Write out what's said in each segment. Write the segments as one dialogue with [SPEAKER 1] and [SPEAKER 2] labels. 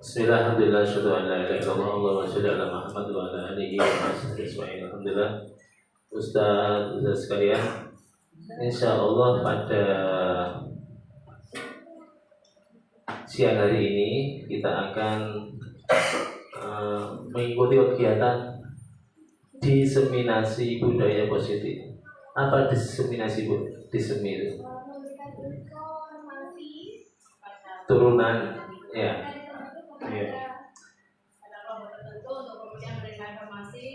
[SPEAKER 1] Bismillah, alhamdulillah, syukur an la ilaha illallah, Allahumma sholli ala Muhammad wa ala alihi wa sahbihi ajma'in. Alhamdulillah, Ustaz sekalian, insya Allah pada siang hari ini kita akan mengikuti kegiatan diseminasi budaya positif. Apa diseminasi bu? Disemi turunan, ya. Ya.
[SPEAKER 2] Ada kelompok tertentu untuk kemudian memberikan informasi,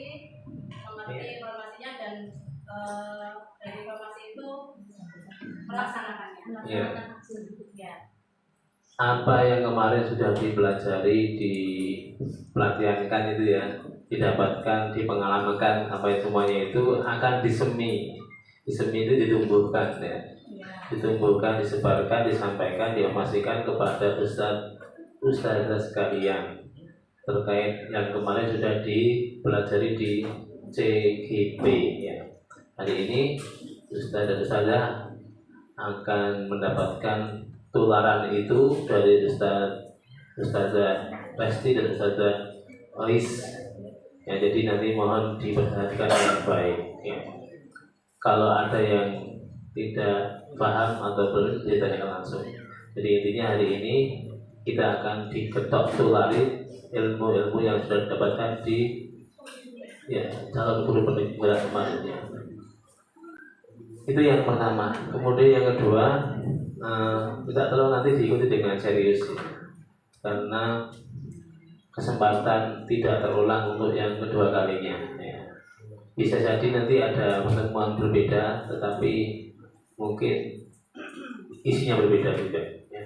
[SPEAKER 2] mengerti informasinya dan dari informasi itu melaksanakannya.
[SPEAKER 1] Ya.
[SPEAKER 2] Ya.
[SPEAKER 1] Apa yang kemarin sudah dipelajari, dipelatihankan itu ya, didapatkan, dipengalamankan, apa yang semuanya itu akan disemi. Disemi itu ditumbuhkan ya. Ditumbuhkan, disebarkan, disampaikan, diinformasikan kepada ustazah sekalian terkait yang kemarin sudah dipelajari di CGP ya. Hari ini ustaz dan ustazah akan mendapatkan tularan itu dari ustazah Resti dan ustazah Ois ya. Jadi nanti mohon diperhatikan dengan baik ya. Kalau ada yang tidak paham atau belum ditanyakan langsung. Jadi intinya hari ini kita akan diketok tulari ilmu-ilmu yang sudah didapatkan di ya calon guru pendidikan kemarin ya. Itu yang pertama. Kemudian yang kedua, tidak terlalu nanti diikuti dengan serius ya. Karena kesempatan tidak terulang untuk yang kedua kalinya ya. Bisa jadi nanti ada pertemuan berbeda, tetapi mungkin isinya berbeda juga ya.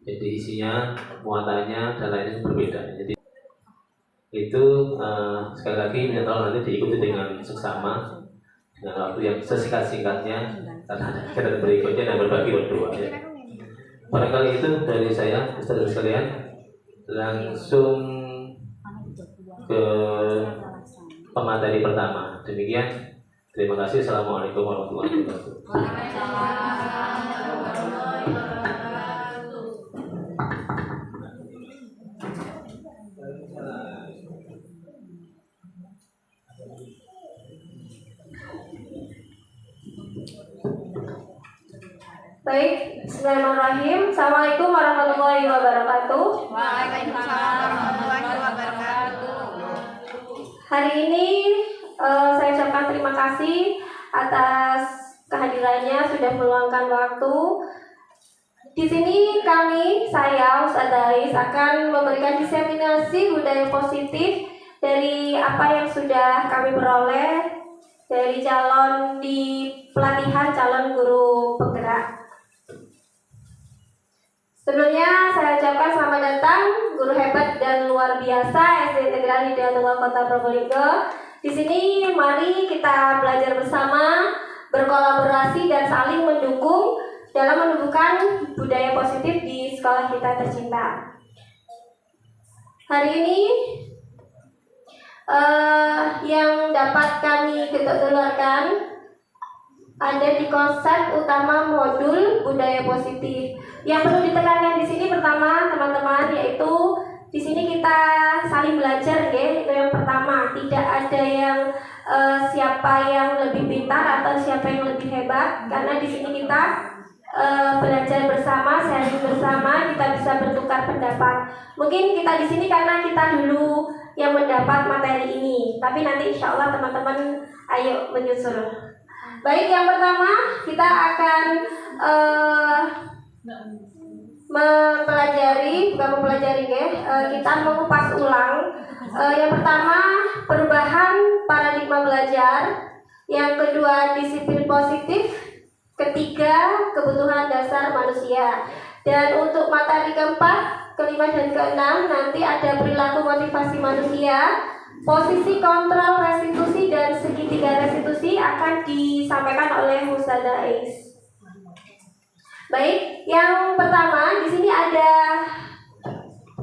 [SPEAKER 1] Jadi isinya, muatannya dan lainnya berbeda. Jadi itu sekali lagi minta tolong nanti diikuti dengan seksama, dengan waktu yang sesingkat-singkatnya, karena ada kegiatan berikutnya dan berbagi berdua ya. Barangkali itu dari saya, Ustaz sekalian, langsung ke pemateri pertama. Demikian. Terima kasih. Assalamualaikum warahmatullahi wabarakatuh.
[SPEAKER 3] Baik, bismillahirrahmanirrahim. Assalamualaikum warahmatullahi wabarakatuh.
[SPEAKER 2] Waalaikumsalam warahmatullahi wabarakatuh.
[SPEAKER 3] Hari ini saya ucapkan terima kasih atas kehadirannya, sudah meluangkan waktu. Di sini saya Ustazah Ais akan memberikan diseminasi budaya positif dari apa yang sudah kami peroleh dari calon di pelatihan calon guru penggerak. Sebelumnya saya ucapkan selamat datang guru hebat dan luar biasa SD Integral Hidayatullah Kota Probolinggo. Di sini mari kita belajar bersama, berkolaborasi dan saling mendukung dalam menumbuhkan budaya positif di sekolah kita tercinta. Hari ini yang dapat kami keluarkan ada di konsep utama modul budaya positif. Yang perlu ditekankan di sini pertama teman-teman yaitu di sini kita saling belajar ya, itu yang pertama. Tidak ada yang siapa yang lebih pintar atau siapa yang lebih hebat, karena di sini kita belajar bersama, sharing bersama, kita bisa bertukar pendapat. Mungkin kita di sini karena kita dulu yang mendapat materi ini, tapi nanti insya Allah teman-teman ayo menyusul. Baik, yang pertama kita akan kita mengupas ulang. Yang pertama perubahan paradigma belajar, yang kedua disiplin positif, ketiga kebutuhan dasar manusia, dan untuk materi keempat, kelima dan keenam nanti ada perilaku motivasi manusia, posisi kontrol restitusi dan segitiga restitusi akan disampaikan oleh Ustazah Ais. Baik, yang pertama di sini ada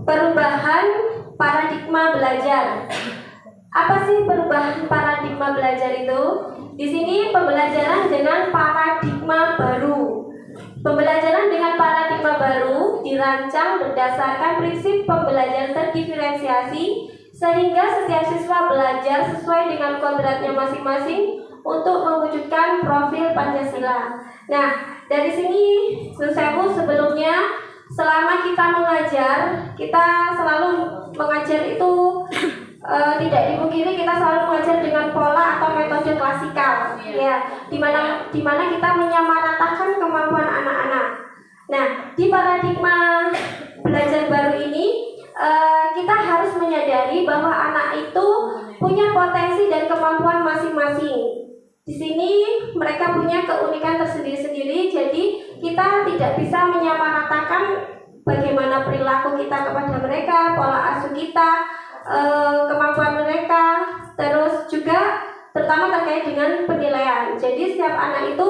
[SPEAKER 3] perubahan paradigma belajar. Apa sih perubahan paradigma belajar itu? Di sini pembelajaran dengan paradigma baru. Pembelajaran dengan paradigma baru dirancang berdasarkan prinsip pembelajaran terdiferensiasi sehingga setiap siswa belajar sesuai dengan kodratnya masing-masing untuk mewujudkan profil Pancasila. Nah, dari sini Nusewu sebelumnya selama kita mengajar, kita selalu mengajar itu tidak dipungkiri kita selalu mengajar dengan pola atau metode klasikal, ya, dimana kita menyamaratakan kemampuan anak-anak. Nah, di paradigma belajar baru ini kita harus menyadari bahwa anak itu punya potensi dan kemampuan masing-masing. Di sini mereka punya keunikan tersendiri-sendiri, jadi kita tidak bisa menyamaratakan bagaimana perilaku kita kepada mereka, pola asuh kita, kemampuan mereka, terus juga terutama terkait dengan penilaian. Jadi setiap anak itu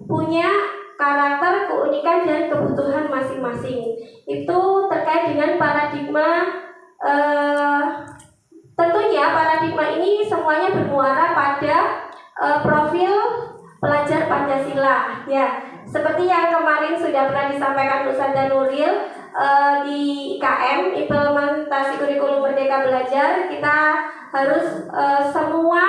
[SPEAKER 3] punya karakter, keunikan, dan kebutuhan masing-masing. Itu terkait dengan paradigma. Tentunya paradigma ini semuanya bermuara pada profil pelajar Pancasila, ya. Seperti yang kemarin sudah pernah disampaikan Ustazah Nuril di IKM, implementasi kurikulum Merdeka Belajar, kita harus semua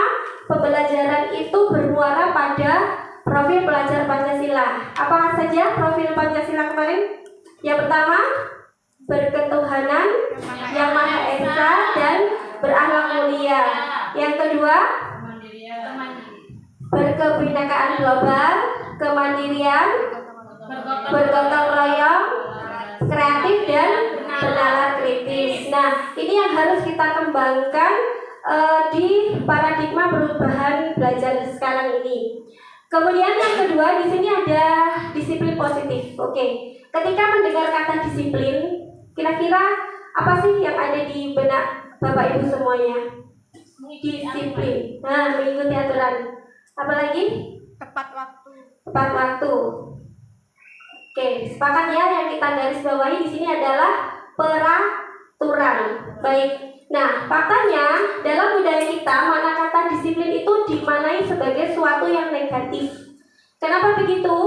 [SPEAKER 3] pembelajaran itu bermuara pada profil pelajar Pancasila. Apa saja profil Pancasila kemarin? Yang pertama, berketuhanan yang Maha Esa dan berakhlak mulia. Yang kedua, berkebinekaan global, kemandirian, bergotong royong, kreatif, dan bernalar kritis. Nah, ini yang harus kita kembangkan di paradigma perubahan belajar sekarang ini. Kemudian yang kedua, di sini ada disiplin positif. Oke, ketika mendengar kata disiplin, kira-kira apa sih yang ada di benak Bapak Ibu semuanya? Disiplin. Nah, mengikuti aturan. Apalagi?
[SPEAKER 2] Tepat waktu.
[SPEAKER 3] Tepat waktu. Oke, sepakat ya, yang kita garis bawahi di sini adalah peraturan. Baik. Nah, faktanya dalam budaya kita mana kata disiplin itu dimaknai sebagai suatu yang negatif. Kenapa begitu?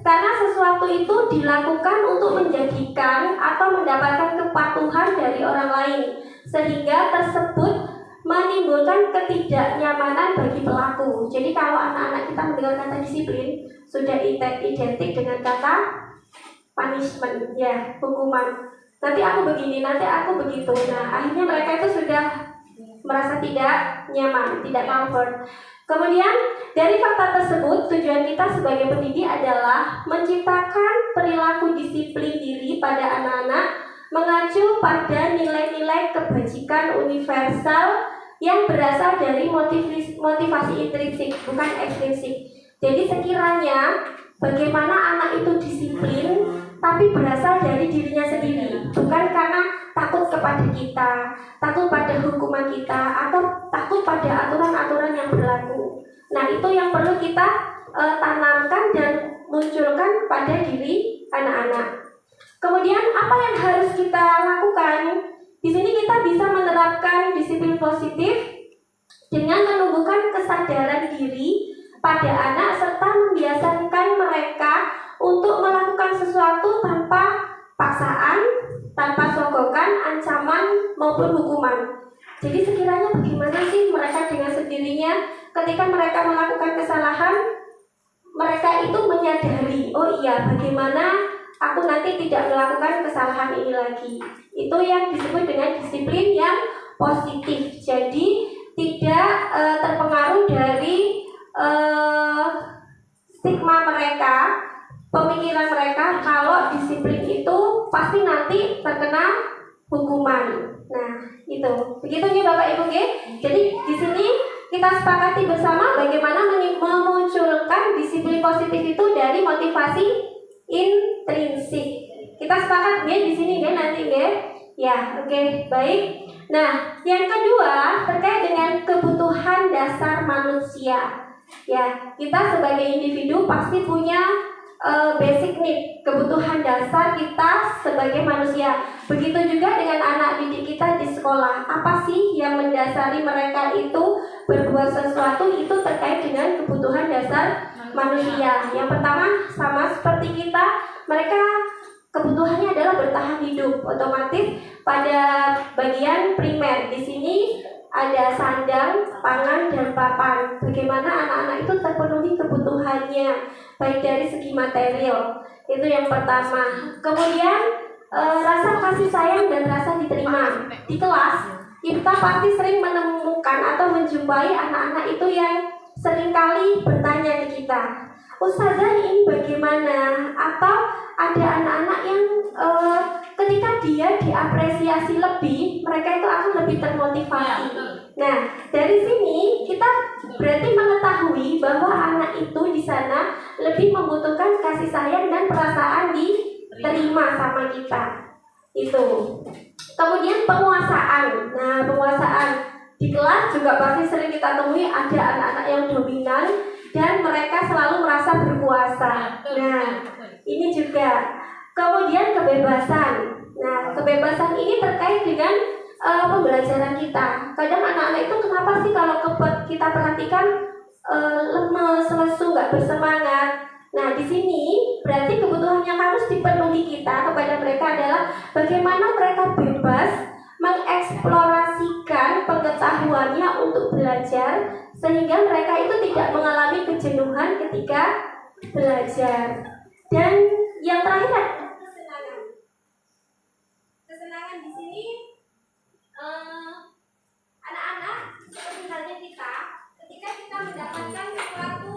[SPEAKER 3] Karena sesuatu itu dilakukan untuk menjadikan atau mendapatkan kepatuhan dari orang lain, sehingga tersebut menimbulkan ketidaknyamanan bagi pelaku. Jadi kalau anak-anak kita mendengar kata disiplin, sudah identik dengan kata punishment, ya, hukuman. Nanti aku begini, nanti aku begitu. Nah, akhirnya mereka itu sudah merasa tidak nyaman, tidak comfort. Kemudian dari fakta tersebut, tujuan kita sebagai pendidik adalah menciptakan perilaku disiplin diri pada anak-anak mengacu pada nilai-nilai kebajikan universal yang berasal dari motivasi intrinsik, bukan ekstrinsik. Jadi sekiranya bagaimana anak itu disiplin tapi berasal dari dirinya sendiri, bukan karena takut kepada kita, takut pada hukuman kita, atau takut pada aturan-aturan yang berlaku. Nah, itu yang perlu kita tanamkan dan munculkan pada diri anak-anak. Kemudian apa yang harus kita lakukan? Di sini kita bisa menerapkan disiplin positif dengan menumbuhkan kesadaran diri pada anak serta membiasakan mereka untuk melakukan sesuatu tanpa paksaan, tanpa sogokan, ancaman maupun hukuman. Jadi sekiranya bagaimana sih mereka dengan sendirinya ketika mereka melakukan kesalahan, mereka itu menyadari, oh iya, bagaimana aku nanti tidak melakukan kesalahan ini lagi. Itu yang disebut dengan disiplin yang positif. Jadi tidak terpengaruh dari stigma mereka, pemikiran mereka kalau disiplin itu pasti nanti terkena hukuman. Nah, itu. Begitu ya Bapak Ibu, ya. Jadi di sini kita sepakati bersama bagaimana memunculkan disiplin positif itu dari motivasi intrinsik. Kita sepakat ya di sini ya nanti ya. Ya, oke, baik. Nah, yang kedua terkait dengan kebutuhan dasar manusia. Ya, kita sebagai individu pasti punya basic need, kebutuhan dasar kita sebagai manusia. Begitu juga dengan anak didik kita di sekolah. Apa sih yang mendasari mereka itu berbuat sesuatu itu terkait dengan kebutuhan dasar manusia. Yang pertama sama seperti kita, mereka kebutuhannya adalah bertahan hidup. Otomatis pada bagian primer di sini ada sandang, pangan, dan papan. Bagaimana anak-anak itu terpenuhi kebutuhannya, baik dari segi material. Itu yang pertama. Kemudian rasa kasih sayang dan rasa diterima. Di kelas kita pasti sering menemukan atau menjumpai anak-anak itu yang seringkali bertanya ke kita, Ustazah ini bagaimana? Atau ada anak-anak yang ketika dia diapresiasi lebih, mereka itu akan lebih termotivasi. Nah, dari sini kita berarti mengetahui bahwa anak itu di sana lebih membutuhkan kasih sayang dan perasaan diterima sama kita. Itu. Kemudian penguasaan. Nah, penguasaan di kelas juga pasti sering kita temui ada anak-anak yang dominan dan mereka selalu merasa berkuasa. Nah, ini juga. Kemudian kebebasan. Nah, kebebasan ini terkait dengan pembelajaran kita. Kadang anak-anak itu kenapa sih kalau kita perhatikan lemes, lesu, nggak bersemangat. Nah, di sini berarti kebutuhan yang harus dipenuhi kita kepada mereka adalah bagaimana mereka bebas mengeksplorasikan pengetahuannya untuk belajar sehingga mereka itu tidak mengalami kejenuhan ketika belajar. Dan yang terakhir kesenangan. Kesenangan di sini anak-anak seperti halnya kita, ketika kita mendapatkan suatu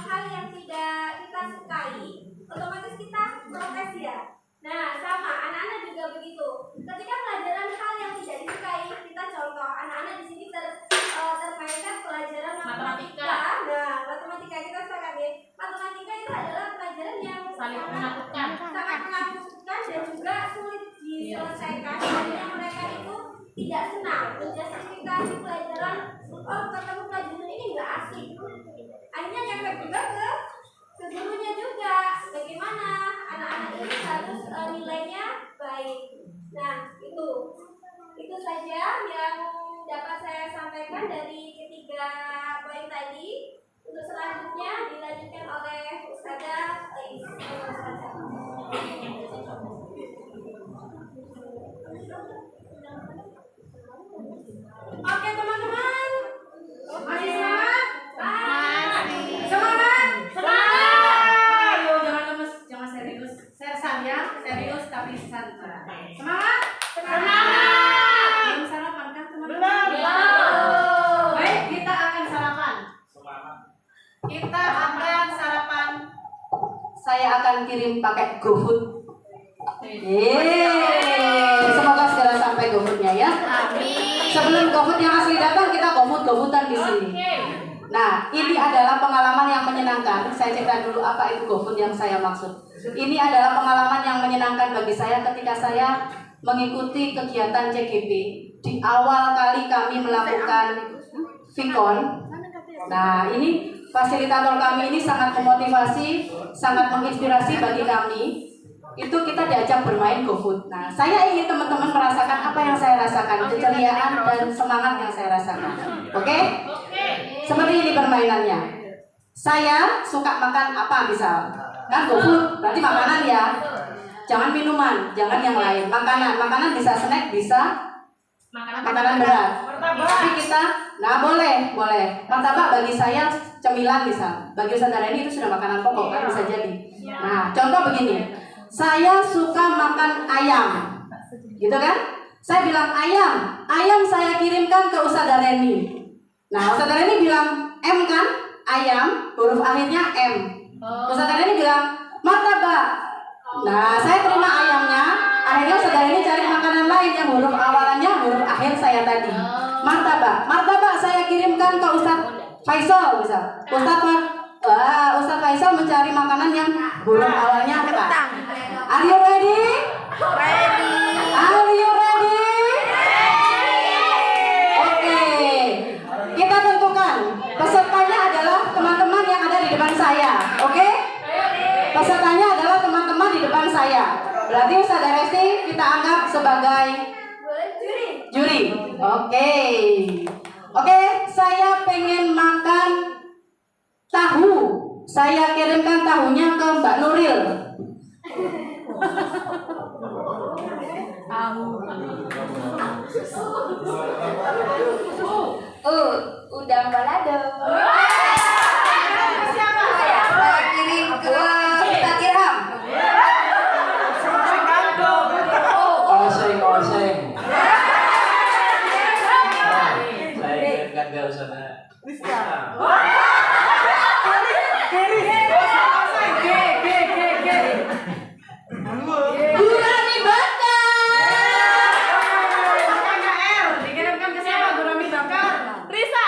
[SPEAKER 3] hal yang tidak kita sukai, otomatis kita protes ya. Nah, sama anak-anak juga begitu. Ketika pelajaran hal yang tidak disukai, kita contoh anak-anak di sini termainkan pelajaran matematika. Nah, matematika kita sepakat ya. Matematika itu adalah pelajaran yang sangat menakutkan dan juga sulit diselesaikan. Akhirnya mereka itu tidak senang. Menjustifikasi pelajaran, ketemu pelajaran ini nggak asik. Akhirnya ngefek juga ke gurunya juga. Bagaimana anak-anak ini harus nilainya baik. Nah, itu saja yang dapat saya sampaikan dari ketiga poin tadi. Untuk selanjutnya dilanjutkan oleh Ustazah Ais. Oke teman-teman, masih semangat? Semangat!
[SPEAKER 2] Ayo jangan lemes, jangan serius. Serius tapi santai. Semangat! Belum sarapan kan teman-teman? Belum. Baik, kita akan sarapan. Kita akan sarapan.
[SPEAKER 4] Saya akan kirim pakai GoFood. Semoga segera sampai GoFoodnya ya.
[SPEAKER 2] Amin.
[SPEAKER 4] Sebelum GoFood yang asli datang, kita GoFood-GoFoodan di sini. Nah, ini adalah pengalaman yang menyenangkan. Saya cerita dulu apa itu GoFood yang saya maksud. Ini adalah pengalaman yang menyenangkan bagi saya ketika saya mengikuti kegiatan CGP. Di awal kali kami melakukan Vicon. Nah, ini fasilitator kami ini sangat memotivasi, sangat menginspirasi bagi kami. Itu kita diajak bermain GoFood. Nah, saya ingin teman-teman merasakan apa yang saya rasakan, keceriaan dan semangat yang saya rasakan. Oke? Seperti ini permainannya. Saya suka makan apa misal? Kan GoFood, berarti makanan ya. Jangan minuman, jangan yang lain. Makanan bisa snack, bisa makanan berat. Tapi kita, nah boleh. Martabak bagi saya cemilan misal. Bagi Ustazah Reni itu sudah makanan pokok kan bisa jadi. Nah, contoh begini. Saya suka makan ayam, gitu kan? Saya bilang ayam saya kirimkan ke Ustazah Reni. Nah, Ustazah Reni bilang M kan? Ayam, huruf akhirnya M. Ustazah Reni bilang martabak. Nah, saya terima ayamnya. Akhirnya Ustazah Reni cari makanan lain yang huruf awalannya huruf akhir saya tadi. Martabak saya kirimkan ke Ustaz Faisal misal. Ustaz Faisal mencari makanan yang huruf awalnya apa? Are you ready?
[SPEAKER 2] Ready.
[SPEAKER 4] Are you ready? Oke. Kita tentukan pesertanya adalah teman-teman yang ada di depan saya. Oke? Pesertanya adalah teman-teman di depan saya. Berarti Ustazah Resti kita anggap sebagai juri. Oke, saya Saya kirimkan tahunya ke Mbak Nuril.
[SPEAKER 3] Udang balado.
[SPEAKER 2] Siapa?
[SPEAKER 4] Saya kirim ke Ustaz Irham.
[SPEAKER 1] Oseng. Saya kirimkan ke Ustaz Rizka.
[SPEAKER 4] Gurami Bakar.
[SPEAKER 2] Dikirimkan ke siapa? Gurami Bakar. Risa.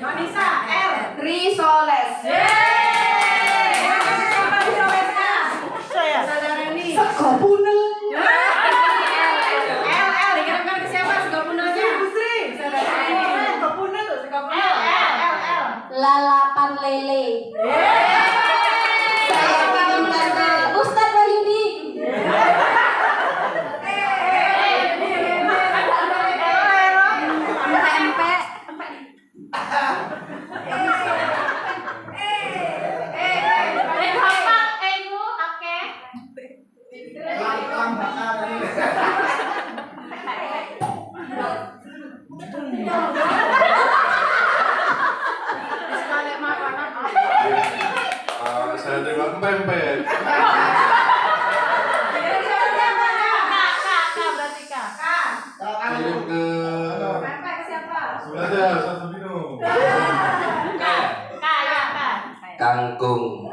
[SPEAKER 2] Manisa L.
[SPEAKER 4] Risoles.
[SPEAKER 2] Saudara Reni.
[SPEAKER 4] Sego punel.
[SPEAKER 2] L dikirimkan ke siapa? Segopunelnya. Saudara Reni. Segopunel. L.
[SPEAKER 3] Lalapan lele. Saya kirimkan ke Ustadz Wahyudi.
[SPEAKER 5] Saya terima pempek. Kirim ke sudah ada satu minum.
[SPEAKER 1] Kangkung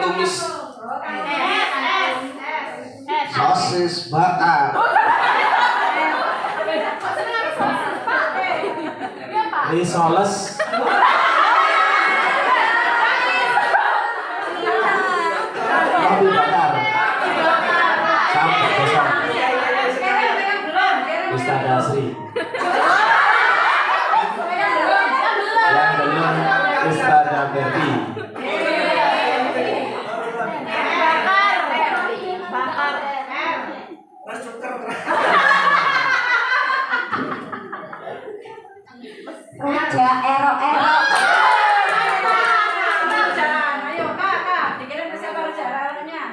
[SPEAKER 1] tumis. Sosis bakar. Risoles. Roti bakar. Sampai besok. Ustaz Asri. Yang belum Ustaz Berti.
[SPEAKER 3] Raja ero-ero.
[SPEAKER 2] Ayo kak, dikirim ke siapa raja-rajanya?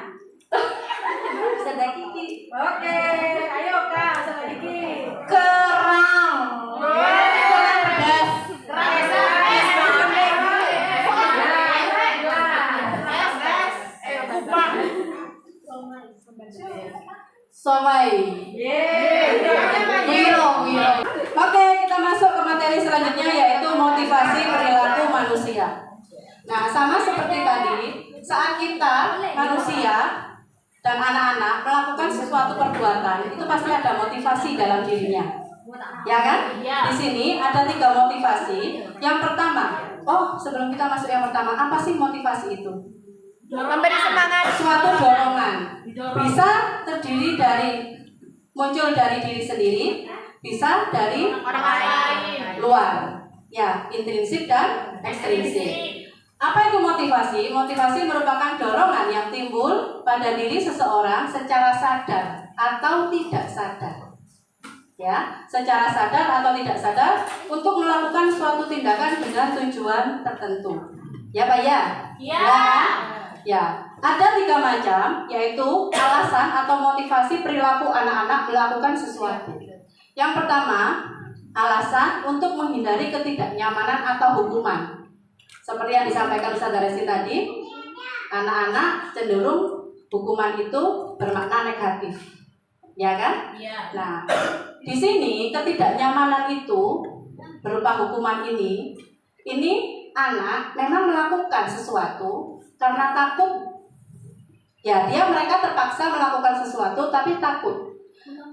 [SPEAKER 3] Ustadz Kiki.
[SPEAKER 2] Oke, ayo kak, sama Diki.
[SPEAKER 3] Kerang.
[SPEAKER 4] Pedas. Somai. Wiro. Oke, kita masuk ke materi selanjutnya yaitu motivasi perilaku manusia. Nah, sama seperti tadi, saat kita manusia dan anak-anak melakukan sesuatu perbuatan, itu pasti ada motivasi dalam dirinya. Ya kan? Di sini ada 3 motivasi. Yang pertama, sebelum kita masuk yang pertama, apa sih motivasi itu?
[SPEAKER 3] Memberi semangat.
[SPEAKER 4] Suatu dorongan. Bisa terdiri muncul dari diri sendiri, bisa dari
[SPEAKER 3] Orang lain.
[SPEAKER 4] luar. Ya, intrinsik dan ekstrinsik. Apa itu motivasi? Motivasi merupakan dorongan yang timbul pada diri seseorang secara sadar atau tidak sadar. Ya, secara sadar atau tidak sadar untuk melakukan suatu tindakan dengan tujuan tertentu. Ya, Pak ya?
[SPEAKER 3] Iya.
[SPEAKER 4] Ya, ada 3 macam, yaitu alasan atau motivasi perilaku anak-anak melakukan sesuatu. Yang pertama, alasan untuk menghindari ketidaknyamanan atau hukuman. Seperti yang disampaikan Ustaz Resi tadi, anak-anak cenderung hukuman itu bermakna negatif. Ya kan?
[SPEAKER 3] Iya.
[SPEAKER 4] Nah, di sini ketidaknyamanan itu berupa hukuman ini anak memang melakukan sesuatu karena takut. Ya, mereka terpaksa melakukan sesuatu tapi takut.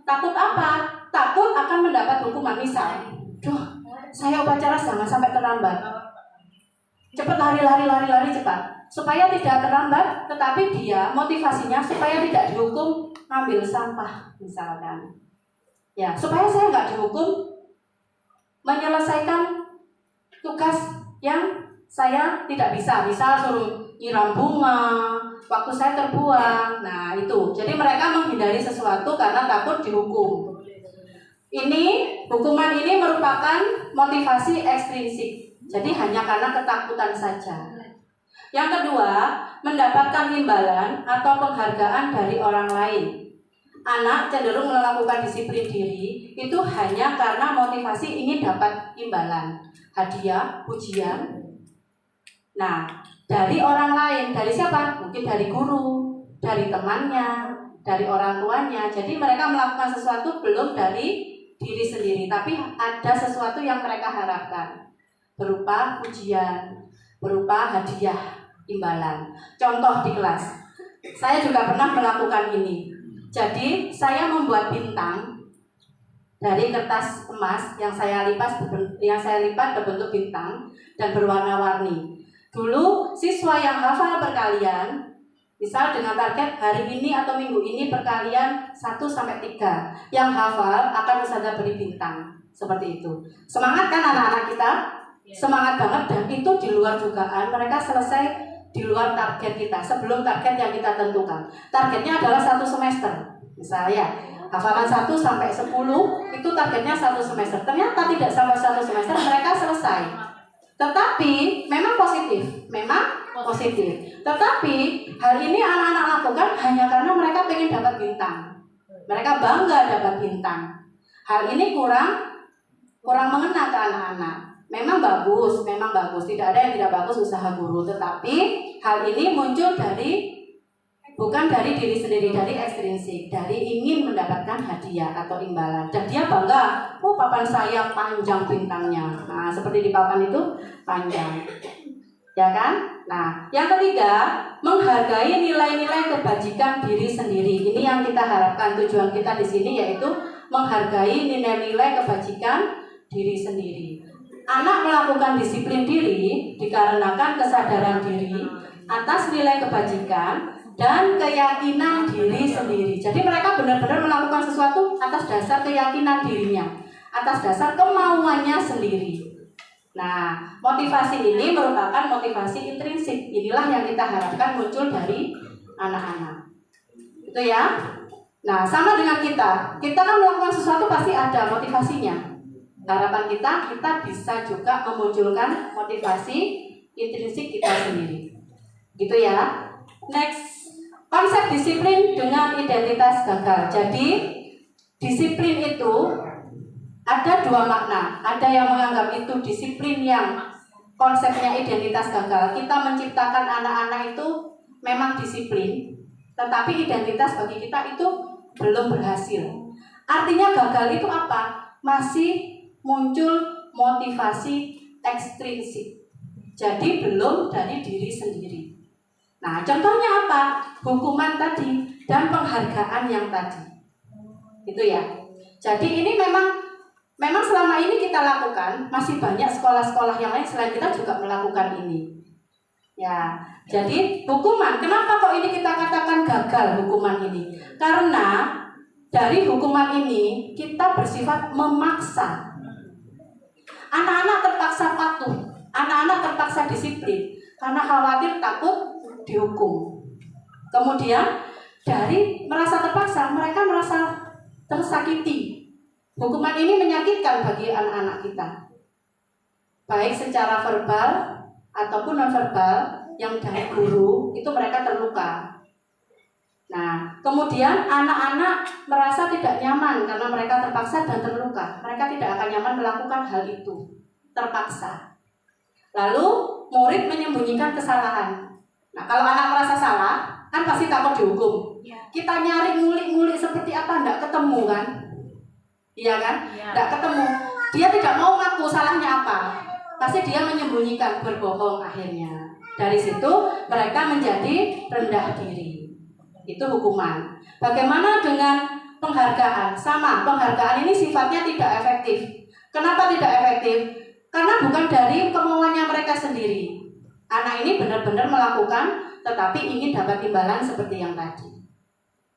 [SPEAKER 4] Takut apa? Takut akan mendapat hukuman. Misal, saya upacara jangan sampai terlambat. Cepat lari cepat. Supaya tidak terlambat, tetapi dia motivasinya supaya tidak dihukum ngambil sampah misalkan. Ya, supaya saya nggak dihukum menyelesaikan tugas yang saya tidak bisa. Misal suruh nyiram bunga, waktu saya terbuang. Nah, itu. Jadi mereka menghindari sesuatu karena takut dihukum. Hukuman ini merupakan motivasi ekstrinsik. Jadi hanya karena ketakutan saja. Yang kedua, mendapatkan imbalan atau penghargaan dari orang lain. Anak cenderung melakukan disiplin diri itu hanya karena motivasi ingin dapat imbalan, hadiah, pujian. Nah, dari orang lain, dari siapa? Mungkin dari guru, dari temannya, dari orang tuanya. Jadi mereka melakukan sesuatu belum dari diri sendiri, tapi ada sesuatu yang mereka harapkan berupa pujian, berupa hadiah, imbalan. Contoh di kelas, saya juga pernah melakukan ini. Jadi saya membuat bintang dari kertas emas yang saya lipat berbentuk bintang dan berwarna-warni. Dulu siswa yang hafal perkalian, misal dengan target hari ini atau minggu ini perkalian 1-3, yang hafal akan Ustazah beri bintang. Seperti itu. Semangat kan anak-anak kita? Semangat banget, dan itu di luar dugaan. Mereka selesai di luar target kita, sebelum target yang kita tentukan. Targetnya adalah 1 semester. Misalnya hafalan 1-10 itu targetnya 1 semester. Ternyata tidak sampai 1 semester mereka selesai. Tetapi memang positif. Tetapi hal ini anak-anak lakukan hanya karena mereka ingin dapat bintang. Mereka bangga dapat bintang. Hal ini kurang mengena ke anak-anak. Memang bagus. Tidak ada yang tidak bagus usaha guru. Tetapi hal ini muncul bukan dari diri sendiri, dari ekstrinsik, dari ingin mendapatkan hadiah atau imbalan. Dan dia bangga, papan saya panjang bintangnya. Nah, seperti di papan itu panjang. Ya kan? Nah, yang ketiga, menghargai nilai-nilai kebajikan diri sendiri. Ini yang kita harapkan, tujuan kita di sini yaitu menghargai nilai-nilai kebajikan diri sendiri. Anak melakukan disiplin diri dikarenakan kesadaran diri atas nilai kebajikan dan keyakinan diri sendiri. Jadi mereka benar-benar melakukan sesuatu atas dasar keyakinan dirinya, atas dasar kemauannya sendiri. Nah, motivasi ini merupakan motivasi intrinsik. Inilah yang kita harapkan muncul dari anak-anak. Itu ya. Nah, sama dengan kita. Kita kan melakukan sesuatu pasti ada motivasinya. Harapan kita bisa juga memunculkan motivasi intrinsik kita sendiri. Gitu ya. Next. Konsep disiplin dengan identitas gagal. Jadi disiplin itu ada 2 makna. Ada yang menganggap itu disiplin yang konsepnya identitas gagal. Kita menciptakan anak-anak itu memang disiplin, tetapi identitas bagi kita itu belum berhasil. Artinya gagal itu apa? Masih muncul motivasi ekstrinsik. Jadi belum dari diri sendiri. Nah, contohnya apa? Hukuman tadi dan penghargaan yang tadi. Itu ya. Jadi ini memang selama ini kita lakukan, masih banyak sekolah-sekolah yang lain selain kita juga melakukan ini. Ya. Jadi hukuman, kenapa kok ini kita katakan gagal hukuman ini? Karena dari hukuman ini kita bersifat memaksa. Anak-anak terpaksa patuh, anak-anak terpaksa disiplin karena khawatir takut dihukum. Kemudian dari merasa terpaksa, mereka merasa tersakiti. Hukuman ini menyakitkan bagi anak-anak kita, baik secara verbal ataupun non-verbal. Yang dari guru itu mereka terluka. Nah, kemudian anak-anak merasa tidak nyaman karena mereka terpaksa dan terluka. Mereka tidak akan nyaman melakukan hal itu, terpaksa. Lalu murid menyembunyikan kesalahan. Nah, kalau anak merasa salah, kan pasti takut dihukum. Kita nyari ngulik-ngulik seperti apa, enggak ketemu kan? Iya kan? Enggak ketemu. Dia tidak mau ngaku salahnya apa. Pasti dia menyembunyikan, berbohong akhirnya. Dari situ mereka menjadi rendah diri. Itu hukuman. Bagaimana dengan penghargaan? Sama, penghargaan ini sifatnya tidak efektif. Kenapa tidak efektif? Karena bukan dari kemauannya mereka sendiri. Anak ini benar-benar melakukan, tetapi ingin dapat imbalan seperti yang tadi.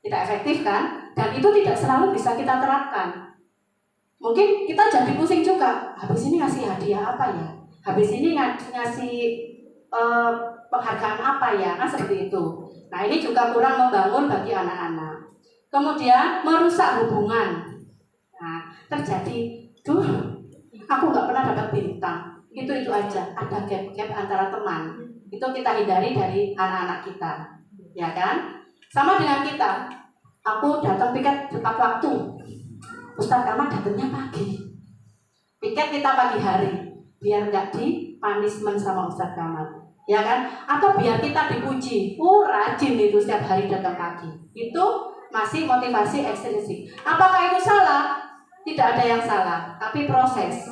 [SPEAKER 4] Tidak efektif kan? Dan itu tidak selalu bisa kita terapkan. Mungkin kita jadi pusing juga. Habis ini ngasih hadiah apa ya? Habis ini ngasih penghargaan apa ya? Kan seperti itu. Nah, ini juga kurang membangun bagi anak-anak. Kemudian merusak hubungan. Nah, terjadi, aku nggak pernah dapat bintang. Itu aja, ada gap-gap antara teman. Itu kita hindari dari anak-anak kita, ya kan? Sama dengan kita. Aku datang piket tepat waktu. Ustadz Kamal datangnya pagi. Piket kita pagi hari, biar nggak di punishment sama Ustadz Kamal, ya kan? Atau biar kita dipuji, rajin itu setiap hari datang pagi. Itu masih motivasi ekstrinsik. Apakah itu salah? Tidak ada yang salah, tapi proses.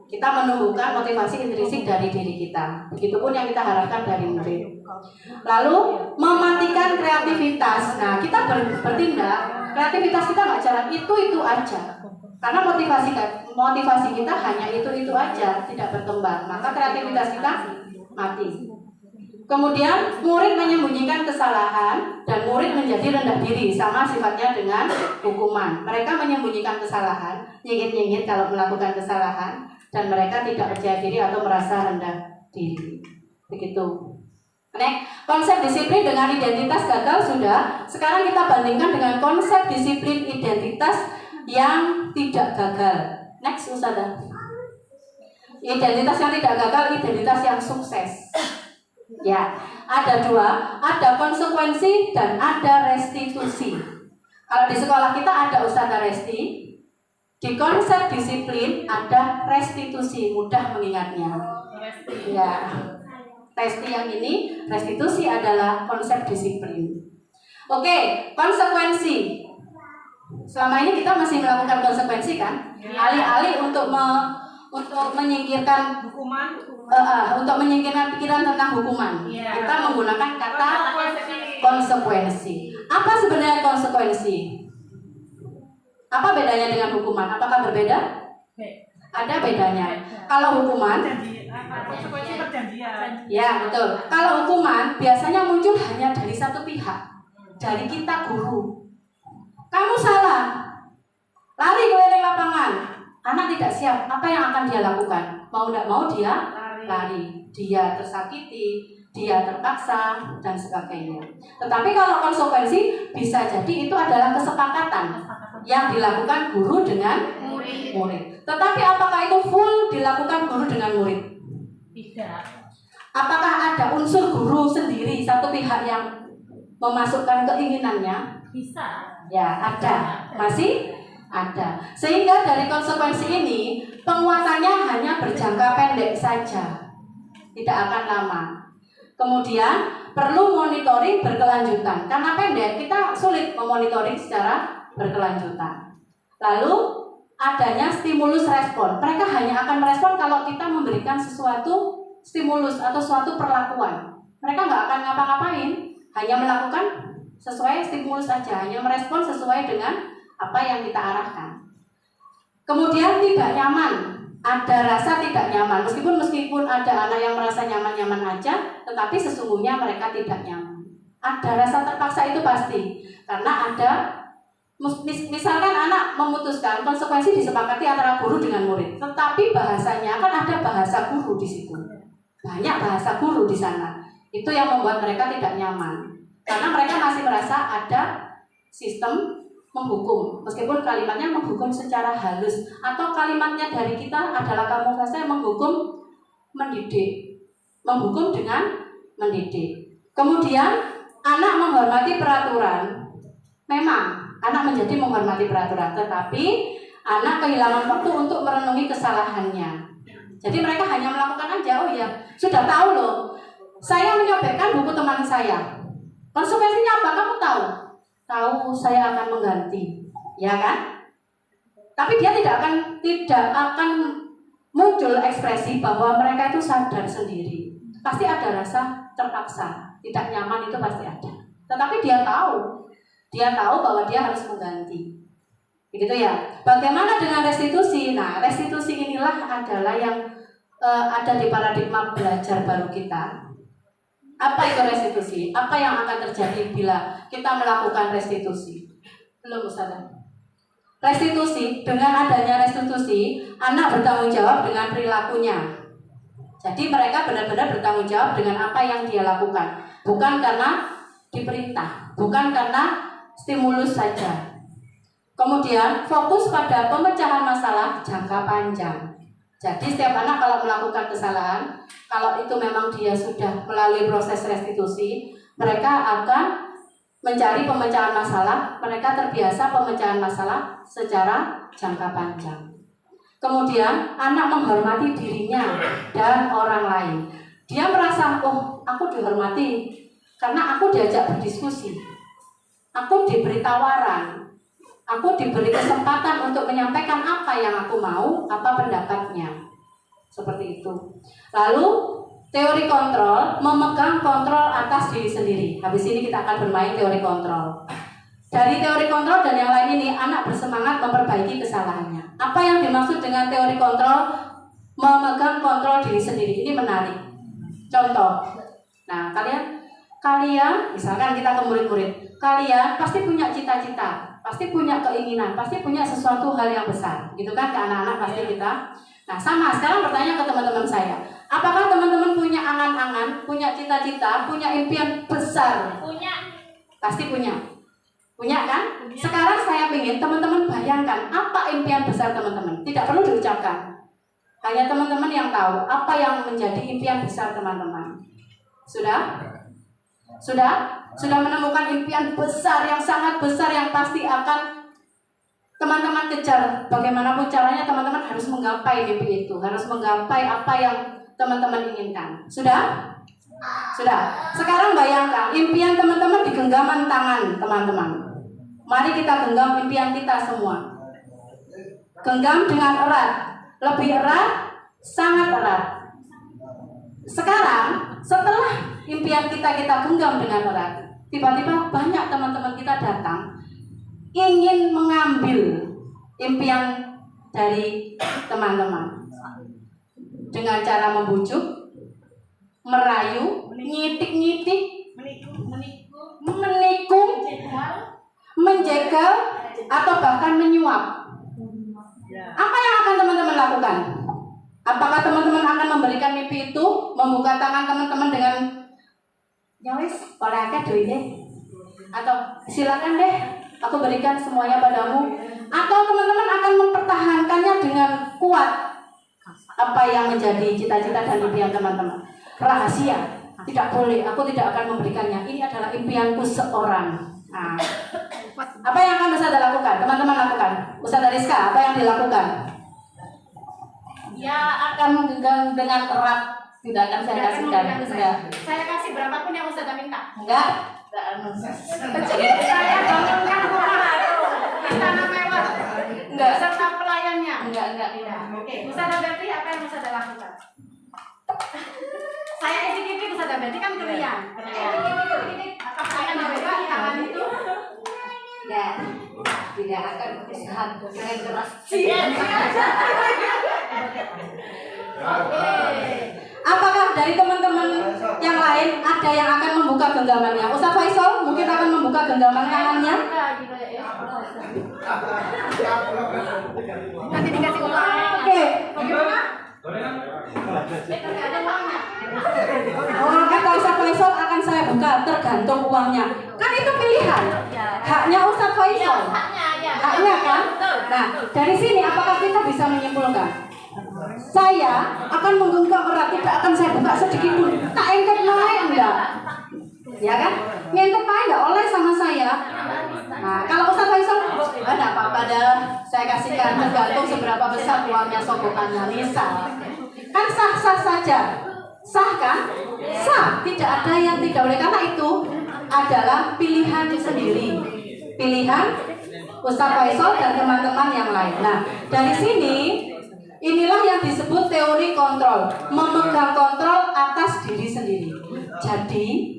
[SPEAKER 4] Kita menumbuhkan motivasi intrinsik dari diri kita. Begitupun yang kita harapkan dari murid. Lalu mematikan kreativitas. Nah, kita bertindak, kreativitas kita nggak jalan, itu aja. Karena motivasi kita hanya itu aja, tidak berkembang. Maka kreativitas kita mati. Kemudian murid menyembunyikan kesalahan dan murid menjadi rendah diri, sama sifatnya dengan hukuman. Mereka menyembunyikan kesalahan, nyengit-nyengit kalau melakukan kesalahan, dan mereka tidak percaya diri atau merasa rendah diri. Begitu. Konsep disiplin dengan identitas gagal sudah. Sekarang kita bandingkan dengan konsep disiplin identitas yang tidak gagal. Next, Ustazah. Identitas yang tidak gagal, identitas yang sukses. Ya, ada dua, ada konsekuensi dan ada restitusi. Kalau di sekolah kita ada Ustazah Resti, di konsep disiplin ada restitusi, mudah mengingatnya. Ya, Resti yang ini, restitusi adalah konsep disiplin. Oke, konsekuensi. Selama ini kita masih melakukan konsekuensi kan? Alih-alih untuk menyingkirkan
[SPEAKER 2] Hukuman.
[SPEAKER 4] Untuk menyingkirkan pikiran tentang hukuman, kita menggunakan kata konsekuensi. Apa sebenarnya konsekuensi? Apa bedanya dengan hukuman? Apakah berbeda? Ada bedanya. Kalau hukuman,
[SPEAKER 2] Konsekuensi perjanjian.
[SPEAKER 4] ya betul. Kalau hukuman biasanya muncul hanya dari satu pihak, dari kita guru. Kamu salah, lari keliling lapangan. Anak tidak siap, apa yang akan dia lakukan? Mau tidak mau dia lari, dia tersakiti, dia terpaksa, dan sebagainya. Tetapi kalau konsekuensi bisa jadi itu adalah kesepakatan yang dilakukan guru dengan murid. Tetapi apakah itu full dilakukan guru dengan murid?
[SPEAKER 2] Tidak.
[SPEAKER 4] Apakah ada unsur guru sendiri, satu pihak yang memasukkan keinginannya?
[SPEAKER 2] Bisa.
[SPEAKER 4] Ya, ada. Masih ada. Sehingga dari konsekuensi ini penguatannya hanya berjangka pendek saja, tidak akan lama. Kemudian perlu monitoring berkelanjutan. Karena pendek, kita sulit memonitoring secara berkelanjutan. Lalu adanya stimulus respon. Mereka hanya akan merespon kalau kita memberikan sesuatu stimulus atau suatu perlakuan. Mereka nggak akan ngapa-ngapain, hanya melakukan sesuai stimulus saja, hanya merespon sesuai dengan apa yang kita arahkan. Kemudian tidak nyaman, ada rasa tidak nyaman. Meskipun ada anak yang merasa nyaman-nyaman aja, tetapi sesungguhnya mereka tidak nyaman. Ada rasa terpaksa, itu pasti. Karena ada, misalkan anak memutuskan konsekuensi disepakati antara guru dengan murid, tetapi bahasanya kan ada bahasa guru di situ. Banyak bahasa guru di sana. Itu yang membuat mereka tidak nyaman. Karena mereka masih merasa ada sistem menghukum, meskipun kalimatnya menghukum secara halus, atau kalimatnya dari kita adalah kamuflase menghukum mendidik, menghukum dengan mendidik. Kemudian anak menghormati peraturan. Memang anak menjadi menghormati peraturan, tetapi anak kehilangan waktu untuk merenungi kesalahannya. Jadi mereka hanya melakukan aja, oh ya sudah tahu loh, saya menyobekkan buku teman saya, konsekuensinya apa kamu tahu? Tahu, saya akan mengganti, ya kan? Tapi dia tidak akan muncul ekspresi bahwa mereka itu sadar sendiri. Pasti ada rasa terpaksa, tidak nyaman, itu pasti ada. Tetapi dia tahu bahwa dia harus mengganti. Begitu ya. Bagaimana dengan restitusi? Nah, restitusi inilah adalah yang ada di paradigma belajar baru kita. Apa itu restitusi? Apa yang akan terjadi bila kita melakukan restitusi? Belum, Ustazah. Restitusi, dengan adanya restitusi, anak bertanggung jawab dengan perilakunya. Jadi mereka benar-benar bertanggung jawab dengan apa yang dia lakukan. Bukan karena diperintah, bukan karena stimulus saja. Kemudian fokus pada pemecahan masalah jangka panjang. Jadi setiap anak kalau melakukan kesalahan, kalau itu memang dia sudah melalui proses restitusi, mereka akan mencari pemecahan masalah, mereka terbiasa pemecahan masalah secara jangka panjang. Kemudian anak menghormati dirinya dan orang lain. Dia merasa, oh aku dihormati karena aku diajak berdiskusi, aku diberi tawaran, aku diberi kesempatan untuk menyampaikan apa yang aku mau, apa pendapatnya. Seperti itu. Lalu teori kontrol, memegang kontrol atas diri sendiri. Habis ini kita akan bermain teori kontrol. Dari teori kontrol dan yang lain ini, anak bersemangat memperbaiki kesalahannya. Apa yang dimaksud dengan teori kontrol? Memegang kontrol diri sendiri. Ini menarik. Contoh. Nah, kalian, misalkan kita ke murid-murid, kalian pasti punya cita-cita, pasti punya keinginan, pasti punya sesuatu hal yang besar. Gitu kan, ke anak-anak pasti kita. Nah, sama, sekarang bertanya ke teman-teman saya. Apakah teman-teman punya angan-angan, punya cita-cita, punya impian besar?
[SPEAKER 2] Punya.
[SPEAKER 4] Pasti punya. Punya kan? Punya. Sekarang saya ingin teman-teman bayangkan apa impian besar teman-teman. Tidak perlu diucapkan. Hanya teman-teman yang tahu apa yang menjadi impian besar teman-teman. Sudah? Sudah menemukan impian besar yang sangat besar yang pasti akan teman-teman kejar. Bagaimanapun caranya teman-teman harus menggapai mimpi itu, harus menggapai apa yang teman-teman inginkan. Sudah? Sekarang bayangkan impian teman-teman di genggaman tangan teman-teman. Mari kita genggam impian kita semua. Genggam dengan erat, lebih erat, sangat erat. Sekarang setelah impian kita genggam dengan erat, tiba-tiba banyak teman-teman kita datang ingin mengambil impian dari teman-teman dengan cara membujuk, merayu, nyitik-nyitik, menikung, menjegal, atau bahkan menyuap. Apa yang akan teman-teman lakukan? Apakah teman-teman akan memberikan mimpi itu, membuka tangan teman-teman dengan ya wis, oleh akeh duitnya, atau silakan deh, aku berikan semuanya padamu, atau teman-teman akan mempertahankannya dengan kuat apa yang menjadi cita-cita dan impian teman-teman. Rahasia, tidak boleh, aku tidak akan memberikannya. Ini adalah impianku seorang. Nah, apa yang akan Ustazah lakukan? Teman-teman lakukan. Ustazah Rizka, apa yang dilakukan?
[SPEAKER 2] Ya akan menggenggam dengan erat.
[SPEAKER 4] Tidak akan saya kasihkan.
[SPEAKER 2] Saya kasih berapapun yang Ustazah minta.
[SPEAKER 4] Enggak.
[SPEAKER 2] Saya bangunkan rumah istana mewah.
[SPEAKER 4] Enggak.
[SPEAKER 2] Serta pelayannya.
[SPEAKER 4] Enggak.
[SPEAKER 2] Oke, Ustazah Berti apa yang Ustazah lakukan? Saya isi Ustazah Berti kan kalian. Apakah akan mereka tangan itu?
[SPEAKER 4] Tidak akan berusaha dengan keras. Apakah dari teman-teman yang lain ada yang akan membuka genggamannya? Ustaz Faisal mungkin akan membuka genggaman tangannya.
[SPEAKER 2] Nanti dikasih uang.
[SPEAKER 4] Oke.
[SPEAKER 2] Bagaimana? Ada uangnya.
[SPEAKER 4] Kata Ustaz Faisal akan saya buka tergantung uangnya. Kan itu pilihan. Haknya Ustaz Faisal. Haknya kan? Nah, dari sini apakah kita bisa menyimpulkan? Saya akan menggenggam erat, tidak akan saya buka sedikit pun. Tak engket naik enggak? Ya kan? Ngengket naik enggak oleh sama saya. Nah, kalau Ustaz Faisal, ada apa-apa dah, saya kasihkan tergantung seberapa besar uangnya sogokannya. Misal, kan sah-sah saja. Sah kan? Sah, tidak ada yang tidak boleh. Karena itu adalah pilihan sendiri. Pilihan Ustaz Faisal dan teman-teman yang lain. Nah, dari sini inilah yang disebut teori kontrol, memegang kontrol atas diri sendiri. Jadi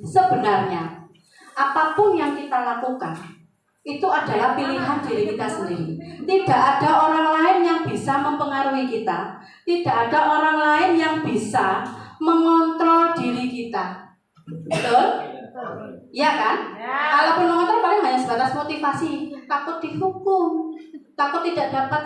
[SPEAKER 4] sebenarnya apapun yang kita lakukan itu adalah pilihan diri kita sendiri. Tidak ada orang lain yang bisa mempengaruhi kita. Tidak ada orang lain yang bisa mengontrol diri kita. Betul? Ya kan? Kalaupun mengontrol paling hanya sebatas motivasi. Takut dihukum, takut tidak dapat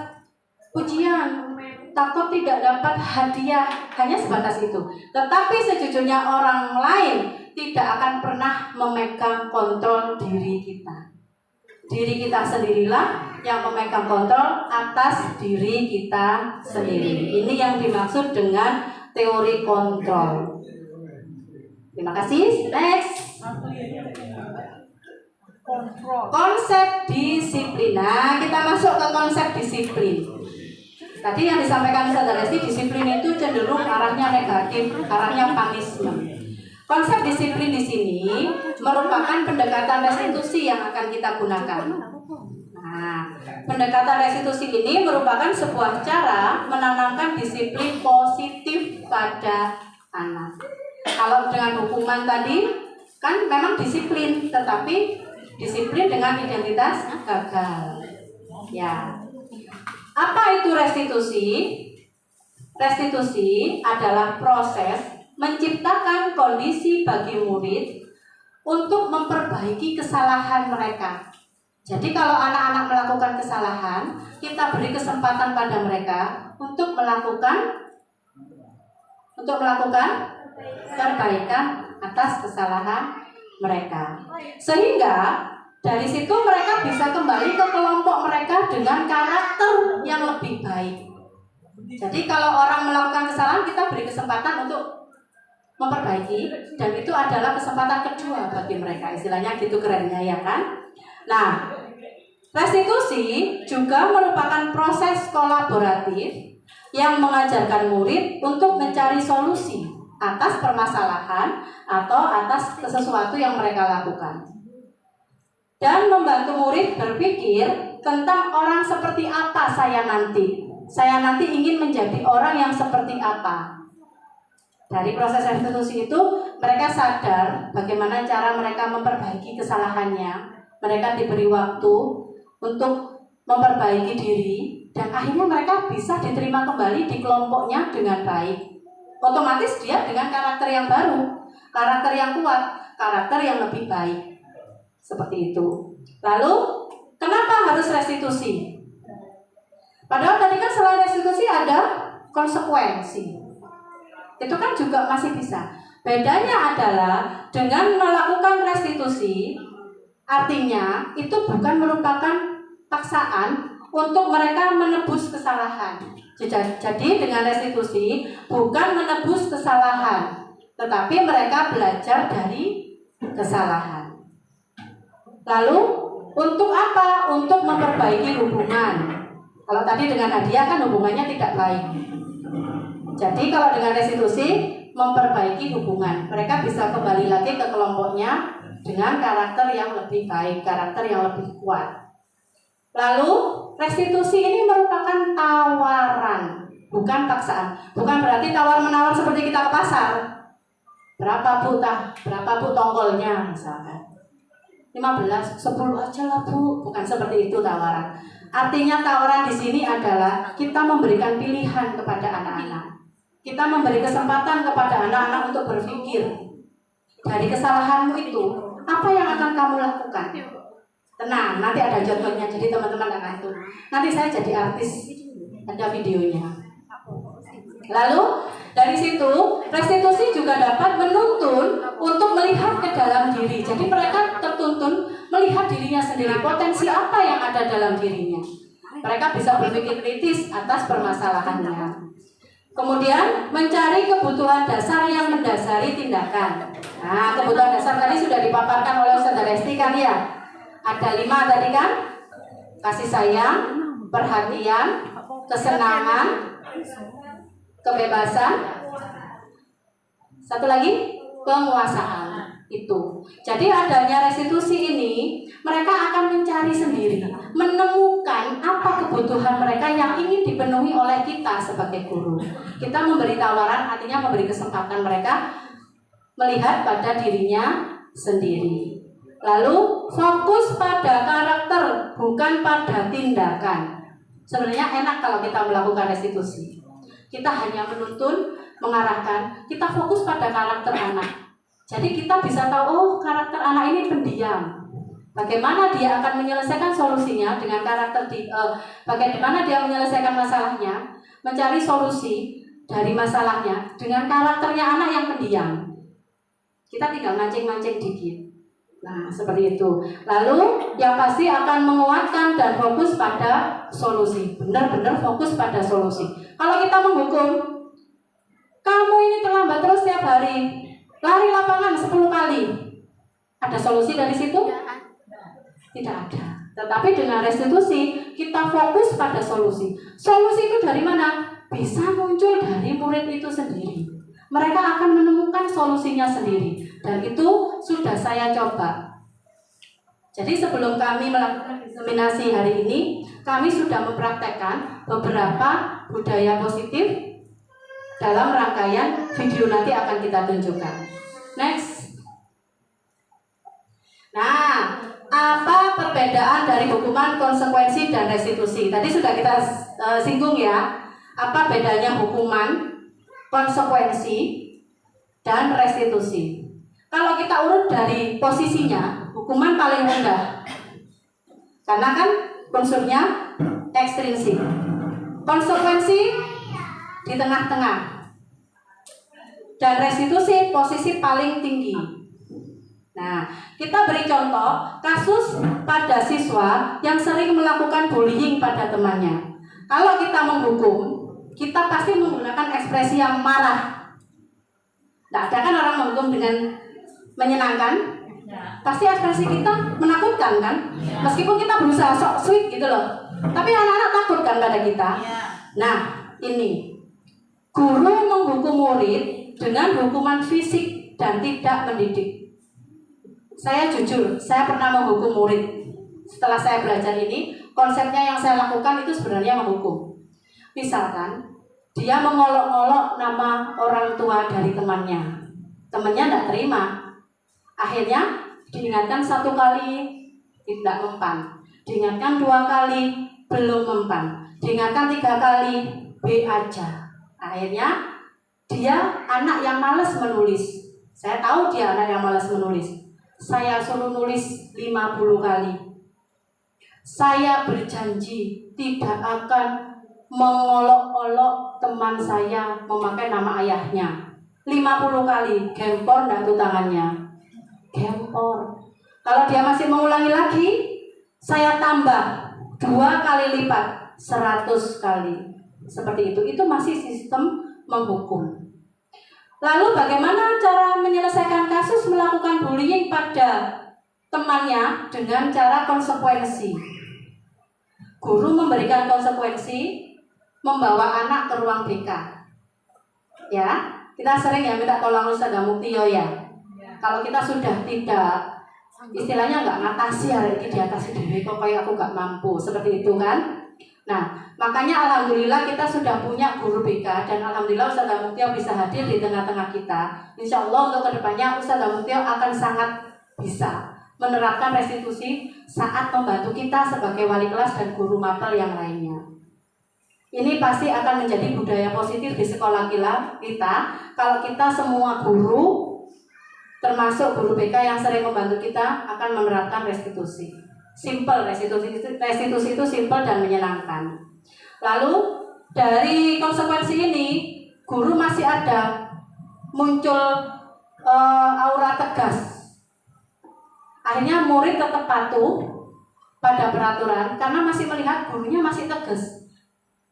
[SPEAKER 4] pujian, takut tidak dapat hadiah, hanya sebatas itu. Tetapi sejujurnya orang lain tidak akan pernah memegang kontrol diri kita. Diri kita sendirilah yang memegang kontrol atas diri kita sendiri. Ini yang dimaksud dengan teori kontrol. Terima kasih. Next. Konsep disiplin. Nah, kita masuk ke konsep disiplin. Tadi yang disampaikan Saudara Resti, disiplin itu cenderung arahnya negatif, arahnya punishment. Konsep disiplin di sini merupakan pendekatan restitusi yang akan kita gunakan. Nah, pendekatan restitusi ini merupakan sebuah cara menanamkan disiplin positif pada anak. Kalau dengan hukuman tadi kan memang disiplin, tetapi disiplin dengan identitas gagal. Ya. Apa itu restitusi? Restitusi adalah proses menciptakan kondisi bagi murid untuk memperbaiki kesalahan mereka. Jadi kalau anak-anak melakukan kesalahan, kita beri kesempatan pada mereka untuk melakukan perbaikan atas kesalahan mereka. Sehingga dari situ mereka bisa kembali ke kelompok mereka dengan karakter yang lebih baik. Jadi kalau orang melakukan kesalahan, kita beri kesempatan untuk memperbaiki, dan itu adalah kesempatan kedua bagi mereka, istilahnya gitu kerennya ya kan. Nah, restitusi juga merupakan proses kolaboratif yang mengajarkan murid untuk mencari solusi atas permasalahan atau atas sesuatu yang mereka lakukan, dan membantu murid berpikir tentang orang seperti apa saya nanti ingin menjadi orang yang seperti apa. Dari proses restitusi itu mereka sadar bagaimana cara mereka memperbaiki kesalahannya. Mereka diberi waktu untuk memperbaiki diri, dan akhirnya mereka bisa diterima kembali di kelompoknya dengan baik. Otomatis dia dengan karakter yang baru, karakter yang kuat, karakter yang lebih baik. Seperti itu. Lalu kenapa harus restitusi? Padahal tadi kan selain restitusi ada konsekuensi. Itu kan juga masih bisa. Bedanya adalah dengan melakukan restitusi, artinya itu bukan merupakan paksaan untuk mereka menebus kesalahan. Jadi dengan restitusi bukan menebus kesalahan, tetapi mereka belajar dari kesalahan. Lalu untuk apa? Untuk memperbaiki hubungan. Kalau tadi dengan hadiah kan hubungannya tidak baik. Jadi kalau dengan restitusi memperbaiki hubungan, mereka bisa kembali lagi ke kelompoknya dengan karakter yang lebih baik, karakter yang lebih kuat. Lalu restitusi ini merupakan tawaran, bukan paksaan. Bukan berarti tawar-menawar seperti kita ke pasar. Berapa bu tongkolnya misalkan? 15, 10 aja lah bu. Bukan seperti itu tawaran. Artinya tawaran di sini adalah kita memberikan pilihan kepada anak-anak. Kita memberi kesempatan kepada anak-anak untuk berpikir dari kesalahanmu itu, apa yang akan kamu lakukan? Tenang, nanti ada contohnya, jadi teman-teman akan itu. Nanti saya jadi artis, ada videonya. Lalu dari situ restitusi juga dapat menuntun untuk melihat ke dalam diri. Jadi mereka tertuntun melihat dirinya sendiri, potensi apa yang ada dalam dirinya. Mereka bisa berpikir kritis atas permasalahannya. Kemudian mencari kebutuhan dasar yang mendasari tindakan. Nah, kebutuhan dasar tadi sudah dipaparkan oleh Saudara Resti kan ya. Ada 5 tadi kan? Kasih sayang, perhatian, kesenangan, kebebasan. Satu lagi, penguasaan. Itu. Jadi adanya restitusi ini, mereka akan mencari sendiri, menemukan apa kebutuhan mereka yang ingin dipenuhi oleh kita sebagai guru. Kita memberi tawaran, artinya memberi kesempatan mereka melihat pada dirinya sendiri. Lalu fokus pada karakter, bukan pada tindakan. Sebenarnya enak kalau kita melakukan restitusi. Kita hanya menuntun, mengarahkan, kita fokus pada karakter anak. Jadi kita bisa tahu, oh karakter anak ini pendiam. Bagaimana dia akan menyelesaikan solusinya dengan karakter bagaimana dia menyelesaikan masalahnya, mencari solusi dari masalahnya dengan karakternya anak yang pendiam. Kita tinggal mancing-mancing dikit. Nah, seperti itu. Lalu yang pasti akan menguatkan dan fokus pada solusi. Benar-benar fokus pada solusi. Kalau kita menghukum, kamu ini terlambat terus setiap hari, lari lapangan 10 kali. Ada solusi dari situ? Tidak ada. Tetapi dengan restitusi, kita fokus pada solusi. Solusi itu dari mana? Bisa muncul dari murid itu sendiri. Mereka akan menemukan solusinya sendiri. Dan itu sudah saya coba. Jadi sebelum kami melakukan diseminasi hari ini, kami sudah mempraktekkan beberapa budaya positif dalam rangkaian video nanti akan kita tunjukkan. Next. Nah, apa perbedaan dari hukuman, konsekuensi, dan restitusi? Tadi sudah kita singgung ya. Apa bedanya hukuman, konsekuensi, dan restitusi? Kalau kita urut dari posisinya, hukuman paling rendah. Karena kan unsurnya ekstrinsik. Konsekuensi di tengah-tengah. Dan restitusi posisi paling tinggi. Nah, kita beri contoh kasus pada siswa yang sering melakukan bullying pada temannya. Kalau kita menghukum, kita pasti menggunakan ekspresi yang marah. Tidak ada kan orang menghukum dengan menyenangkan? Pasti ekspresi kita menakutkan kan? Meskipun kita berusaha sok sweet gitu loh. Tapi anak-anak takut kan pada kita. Nah, ini guru menghukum murid dengan hukuman fisik dan tidak mendidik. Saya jujur, saya pernah menghukum murid. Setelah saya belajar ini, konsepnya yang saya lakukan itu sebenarnya menghukum. Misalkan, dia mengolok-olok nama orang tua dari temannya. Temannya tidak terima. Akhirnya, diingatkan 1 kali, tidak mempan. Diingatkan 2 kali, belum mempan. Diingatkan 3 kali, B aja. Akhirnya, dia anak yang malas menulis. Saya tahu dia anak yang malas menulis. Saya suruh nulis 50 kali. Saya berjanji tidak akan mengolok-olok teman saya memakai nama ayahnya. 50 kali, gempor enggak tuh tangannya? Gempor. Kalau dia masih mengulangi lagi, saya tambah 2 kali lipat, 100 kali. Seperti itu. Itu masih sistem menghukum. Lalu bagaimana cara menyelesaikan kasus melakukan bullying pada temannya dengan cara konsekuensi? Guru memberikan konsekuensi, membawa anak ke ruang BK. Ya, kita sering ya minta tolong Ustaz Muktio ya. Kalau kita sudah tidak, istilahnya nggak ngatasi hari ini diatasi diri, kok kayak aku nggak mampu, seperti itu kan? Nah, makanya alhamdulillah kita sudah punya guru BK dan alhamdulillah Ustaz Muktio bisa hadir di tengah-tengah kita. Insya Allah untuk kedepannya Ustaz Muktio akan sangat bisa menerapkan restitusi saat membantu kita sebagai wali kelas dan guru mapel yang lainnya. Ini pasti akan menjadi budaya positif di sekolah kita kalau kita semua guru termasuk guru BK yang sering membantu kita akan menerapkan restitusi. Simple, restitusi itu simple dan menyenangkan. Lalu dari konsekuensi ini guru masih ada muncul aura tegas. Akhirnya murid tetap patuh pada peraturan karena masih melihat gurunya masih tegas.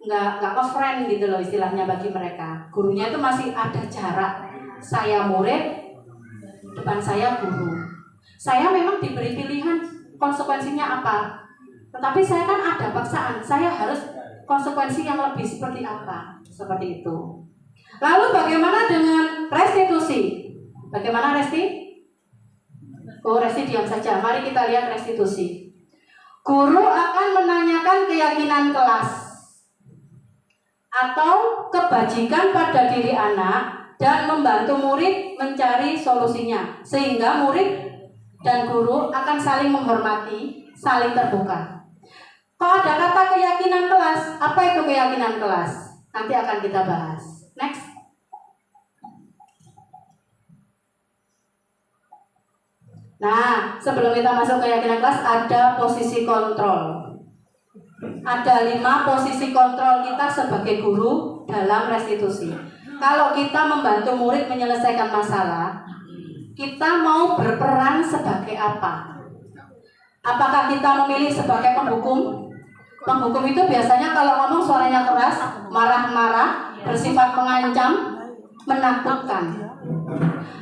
[SPEAKER 4] Nggak nge-friend gitu loh istilahnya bagi mereka. Gurunya itu masih ada jarak. Saya murid, depan saya guru. Saya memang diberi pilihan konsekuensinya apa. Tetapi saya kan ada paksaan. Saya harus konsekuensi yang lebih seperti apa. Seperti itu. Lalu bagaimana dengan restitusi? Bagaimana Resti? Oh, Resti diam saja. Mari kita lihat restitusi. Guru akan menanyakan keyakinan kelas atau kebajikan pada diri anak dan membantu murid mencari solusinya sehingga murid dan guru akan saling menghormati, saling terbuka. Kalau ada kata keyakinan kelas, apa itu keyakinan kelas? Nanti akan kita bahas. Next. Nah, sebelum kita masuk keyakinan kelas ada posisi kontrol. Ada 5 posisi kontrol kita sebagai guru dalam restitusi. Kalau kita membantu murid menyelesaikan masalah, kita mau berperan sebagai apa? Apakah kita memilih sebagai penghukum? Penghukum itu biasanya kalau ngomong suaranya keras, marah-marah, bersifat mengancam, menakutkan.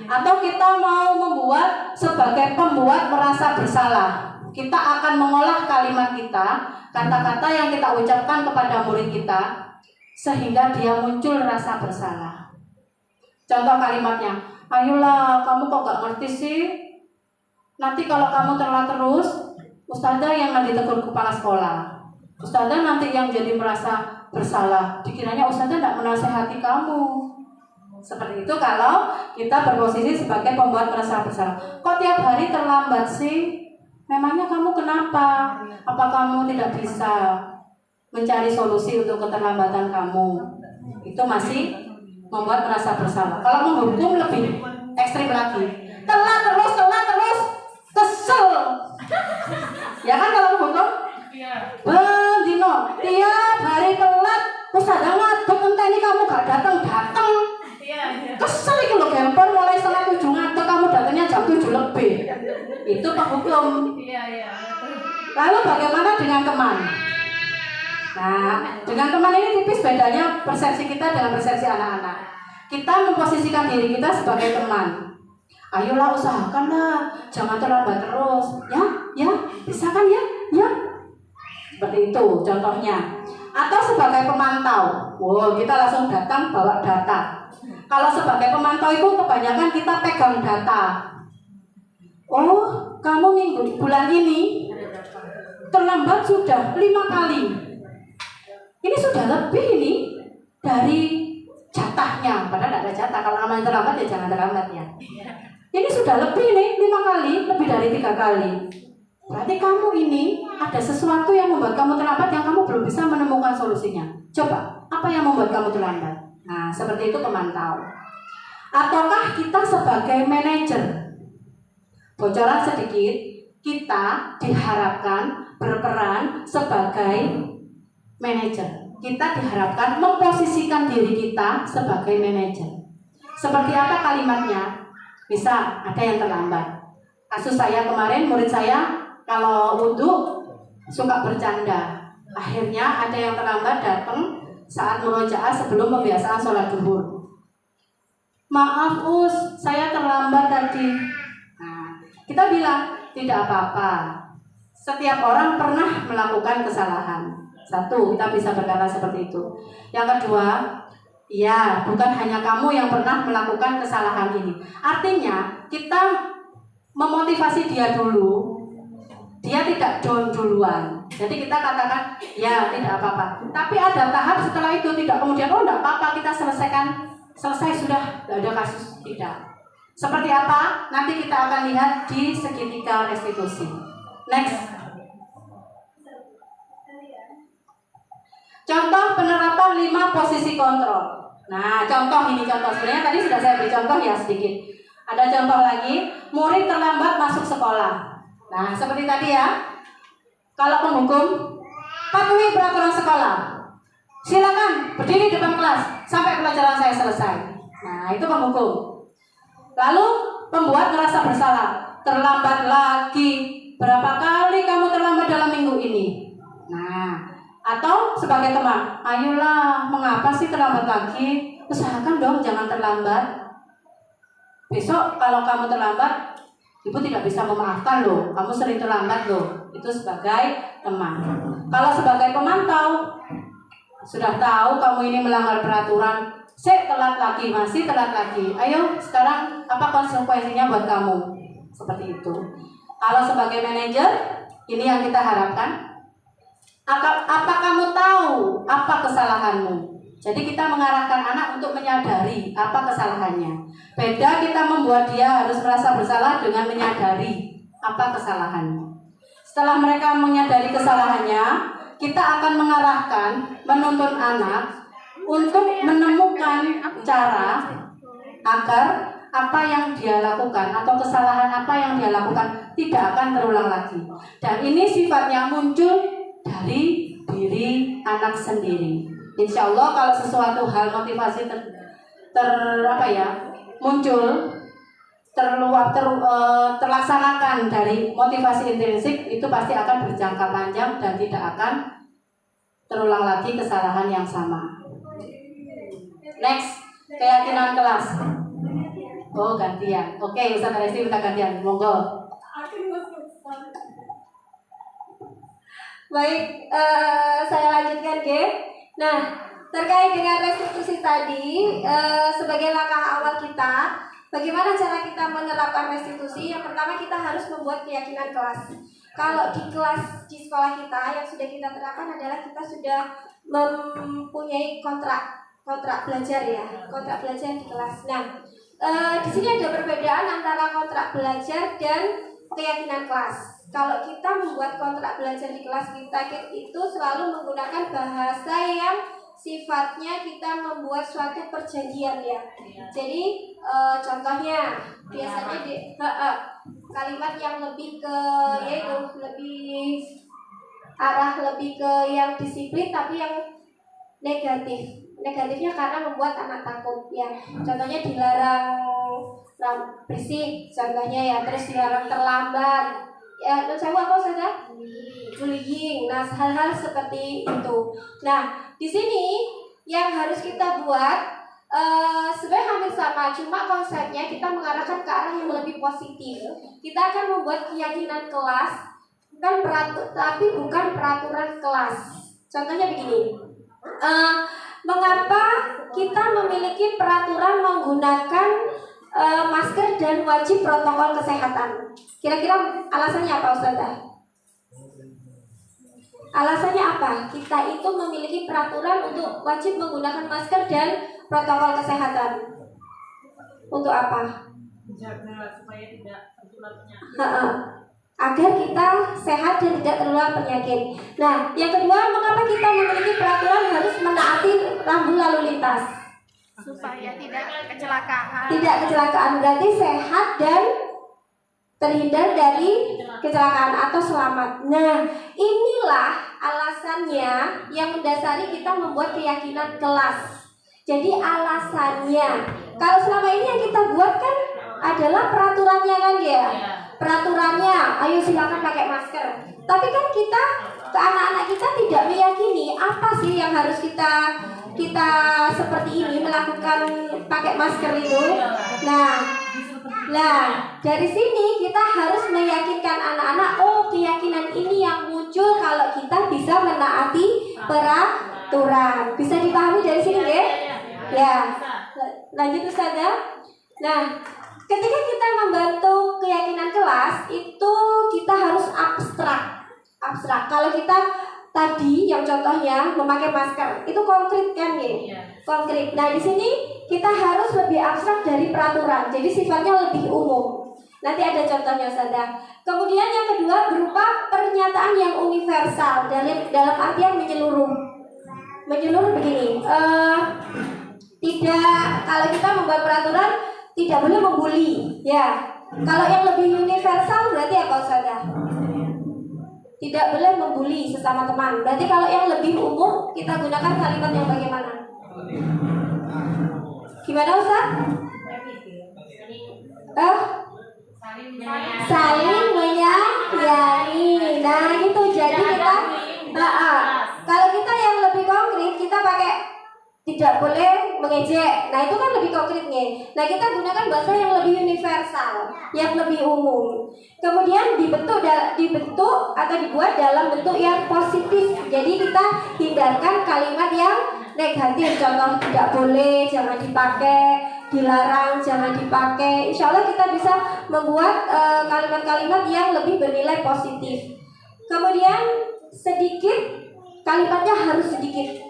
[SPEAKER 4] Atau kita mau membuat sebagai pembuat merasa bersalah. Kita akan mengolah kalimat kita, kata-kata yang kita ucapkan kepada murid kita, sehingga dia muncul rasa bersalah. Contoh kalimatnya, ayolah kamu kok gak ngerti sih? Nanti kalau kamu telat terus, ustazah yang nanti tegur kepala sekolah. Ustazah nanti yang jadi merasa bersalah. Dikiranya ustazah tidak menasehati kamu. Seperti itu kalau kita berposisi sebagai pembuat merasa bersalah. Kok tiap hari terlambat sih? Memangnya kamu kenapa? Apa kamu tidak bisa mencari solusi untuk keterlambatan kamu? Itu masih membuat merasa bersalah. Kalau menghukum lebih ekstrim lagi. Telat terus, kesel. Ya kan kalau menghukum? Bendino, tiap hari telat, ustazah ngaduk enteni kamu gak datang. Kesel itu loh gempor, mulai setengah 7 ngaduk, kamu datangnya jam 7 lebih. Itu penghukum. Lalu bagaimana dengan teman? Nah, dengan teman ini tipis bedanya persepsi kita dengan persepsi anak-anak. Kita memposisikan diri kita sebagai teman. Ayolah usahakanlah, jangan terlambat terus. Ya, bisa kan ya? Ya. Seperti itu contohnya. Atau sebagai pemantau. Wow, kita langsung datang bawa data. Kalau sebagai pemantau itu kebanyakan kita pegang data. Oh, kamu bulan ini terlambat sudah 5 kali. Ini sudah lebih ini dari jatahnya. Padahal tidak ada jatah. Kalau namanya terlambat ya jangan terlambat ya. Ini sudah lebih nih 5 kali, lebih dari 3 kali. Berarti kamu ini ada sesuatu yang membuat kamu terlambat yang kamu belum bisa menemukan solusinya. Coba, apa yang membuat kamu terlambat? Nah, seperti itu pemantau. Ataukah kita sebagai manajer? Bocoran sedikit, kita diharapkan berperan sebagai manajer. Kita diharapkan memposisikan diri kita sebagai manajer. Seperti apa kalimatnya? Bisa ada yang terlambat. Kasus saya kemarin, murid saya kalau wudhu suka bercanda. Akhirnya ada yang terlambat datang saat murojaah sebelum pembiasaan sholat duhur. Maaf Us, saya terlambat tadi. Nah, kita bilang tidak apa-apa. Setiap orang pernah melakukan kesalahan. Satu, kita bisa berkata seperti itu. Yang kedua, ya, bukan hanya kamu yang pernah melakukan kesalahan ini. Artinya, kita memotivasi dia dulu. Dia tidak down duluan. Jadi kita katakan, ya tidak apa-apa. Tapi ada tahap setelah itu tidak kemudian, oh tidak apa-apa, kita selesaikan. Selesai sudah, tidak ada kasus. Tidak. Seperti apa? Nanti kita akan lihat di segitiga restitusi. Next. Contoh penerapan 5 posisi kontrol. Nah, contoh ini contoh. Sebenarnya tadi sudah saya beri contoh ya sedikit. Ada contoh lagi, murid terlambat masuk sekolah. Nah, seperti tadi ya. Kalau penghukum, patuhi peraturan sekolah. Silakan berdiri depan kelas sampai pelajaran saya selesai. Nah, itu penghukum. Lalu pembuat merasa bersalah. Terlambat lagi. Berapa kali kamu terlambat dalam minggu ini? Nah, atau sebagai teman, ayolah, mengapa sih terlambat lagi? Usahakan dong jangan terlambat. Besok kalau kamu terlambat, ibu tidak bisa memaafkan loh. Kamu sering terlambat loh. Itu sebagai teman. Kalau sebagai pemantau, sudah tahu kamu ini melanggar peraturan, telat lagi, masih telat lagi. Ayo sekarang apa konsekuensinya buat kamu? Seperti itu. Kalau sebagai manajer, ini yang kita harapkan. Apa kamu tahu apa kesalahanmu? Jadi kita mengarahkan anak untuk menyadari apa kesalahannya. Beda kita membuat dia harus merasa bersalah dengan menyadari apa kesalahannya. Setelah mereka menyadari kesalahannya, kita akan mengarahkan, menuntun anak untuk menemukan cara agar apa yang dia lakukan atau kesalahan apa yang dia lakukan tidak akan terulang lagi. Dan ini sifatnya muncul dari diri anak sendiri. Insya Allah kalau sesuatu hal motivasi muncul, terlaksanakan dari motivasi intrinsik, itu pasti akan berjangka panjang dan tidak akan terulang lagi kesalahan yang sama. Next, keyakinan kelas. Oh, gantian. Oke, Ustaz Resti kita gantian. Monggo.
[SPEAKER 3] Baik, saya lanjutkan, Ge. Nah, terkait dengan restitusi tadi, sebagai langkah awal kita, bagaimana cara kita menerapkan restitusi? Yang pertama, kita harus membuat keyakinan kelas. Kalau di kelas di sekolah kita yang sudah kita terapkan adalah kita sudah mempunyai kontrak belajar ya, kontrak belajar di kelas. Nah, di sini ada perbedaan antara kontrak belajar dan keyakinan kelas. Kalau kita membuat kontrak belajar di kelas kita itu selalu menggunakan bahasa yang sifatnya kita membuat suatu perjanjian ya. Jadi contohnya biasanya kalimat yang lebih ke yaitu lebih arah lebih ke yang disiplin tapi yang negatif. Negatifnya karena membuat anak takut ya. Contohnya dilarang berisik, contohnya ya, terus dilarang terlambat. Ya, saya apa saja? Bullying. Nah, hal-hal seperti itu. Nah, di sini yang harus kita buat sebenarnya hampir sama, cuma konsepnya kita mengarahkan ke arah yang lebih positif. Kita akan membuat keyakinan kelas, tapi bukan peraturan kelas. Contohnya begini. Mengapa kita memiliki peraturan menggunakan masker dan wajib protokol kesehatan? Kira-kira alasannya apa, Ustazah? Alasannya apa? Kita itu memiliki peraturan untuk wajib menggunakan masker dan protokol kesehatan. Untuk apa?
[SPEAKER 2] Menjaga supaya tidak tertular penyakit.
[SPEAKER 3] Agar kita sehat dan tidak tertular penyakit. Nah, yang kedua, mengapa kita memiliki peraturan harus menaati rambu lalu lintas?
[SPEAKER 2] Supaya tidak kecelakaan.
[SPEAKER 3] Tidak kecelakaan, berarti sehat dan terhindar dari kecelakaan atau selamat. Nah, inilah alasannya yang mendasari kita membuat keyakinan kelas. Jadi alasannya, kalau selama ini yang kita buat kan adalah peraturannya kan ya. Peraturannya, ayo silakan pakai masker. Tapi kan kita ke anak-anak kita tidak meyakini apa sih yang harus kita seperti ini melakukan pakai masker itu. Nah, dari sini kita harus meyakinkan anak-anak, oh keyakinan ini yang muncul kalau kita bisa menaati peraturan. Bisa dipahami dari sini ya? Ya. Lanjut Ustazah. Nah, ketika kita membantu keyakinan kelas itu kita harus abstrak. Kalau kita tadi yang contohnya memakai masker itu konkret kan ya? Konkret. Nah, di sini kita harus lebih abstrak dari peraturan. Jadi sifatnya lebih umum. Nanti ada contohnya Ustazah. Kemudian yang kedua berupa pernyataan yang universal dalam artian menyeluruh. Menyeluruh begini. Kalau kita membuat peraturan tidak boleh membuli, ya. Kalau yang lebih universal berarti apa Ustazah? Tidak boleh membuli sesama teman. Berarti kalau yang lebih umum kita gunakan kalimat yang bagaimana? Gimana Ustaz? Saling menyayangi. Nah gitu. Jadi kita kalau kita yang lebih konkret kita pakai tidak boleh mengejek. Nah itu kan lebih konkretnya. Nah kita gunakan bahasa yang lebih universal, yang lebih umum. Kemudian dibentuk atau dibuat dalam bentuk yang positif. Jadi kita hindarkan kalimat yang negatif. Contoh tidak boleh, jangan dipakai, dilarang, jangan dipakai. Insya Allah kita bisa membuat kalimat-kalimat yang lebih bernilai positif. Kemudian sedikit, kalimatnya harus sedikit.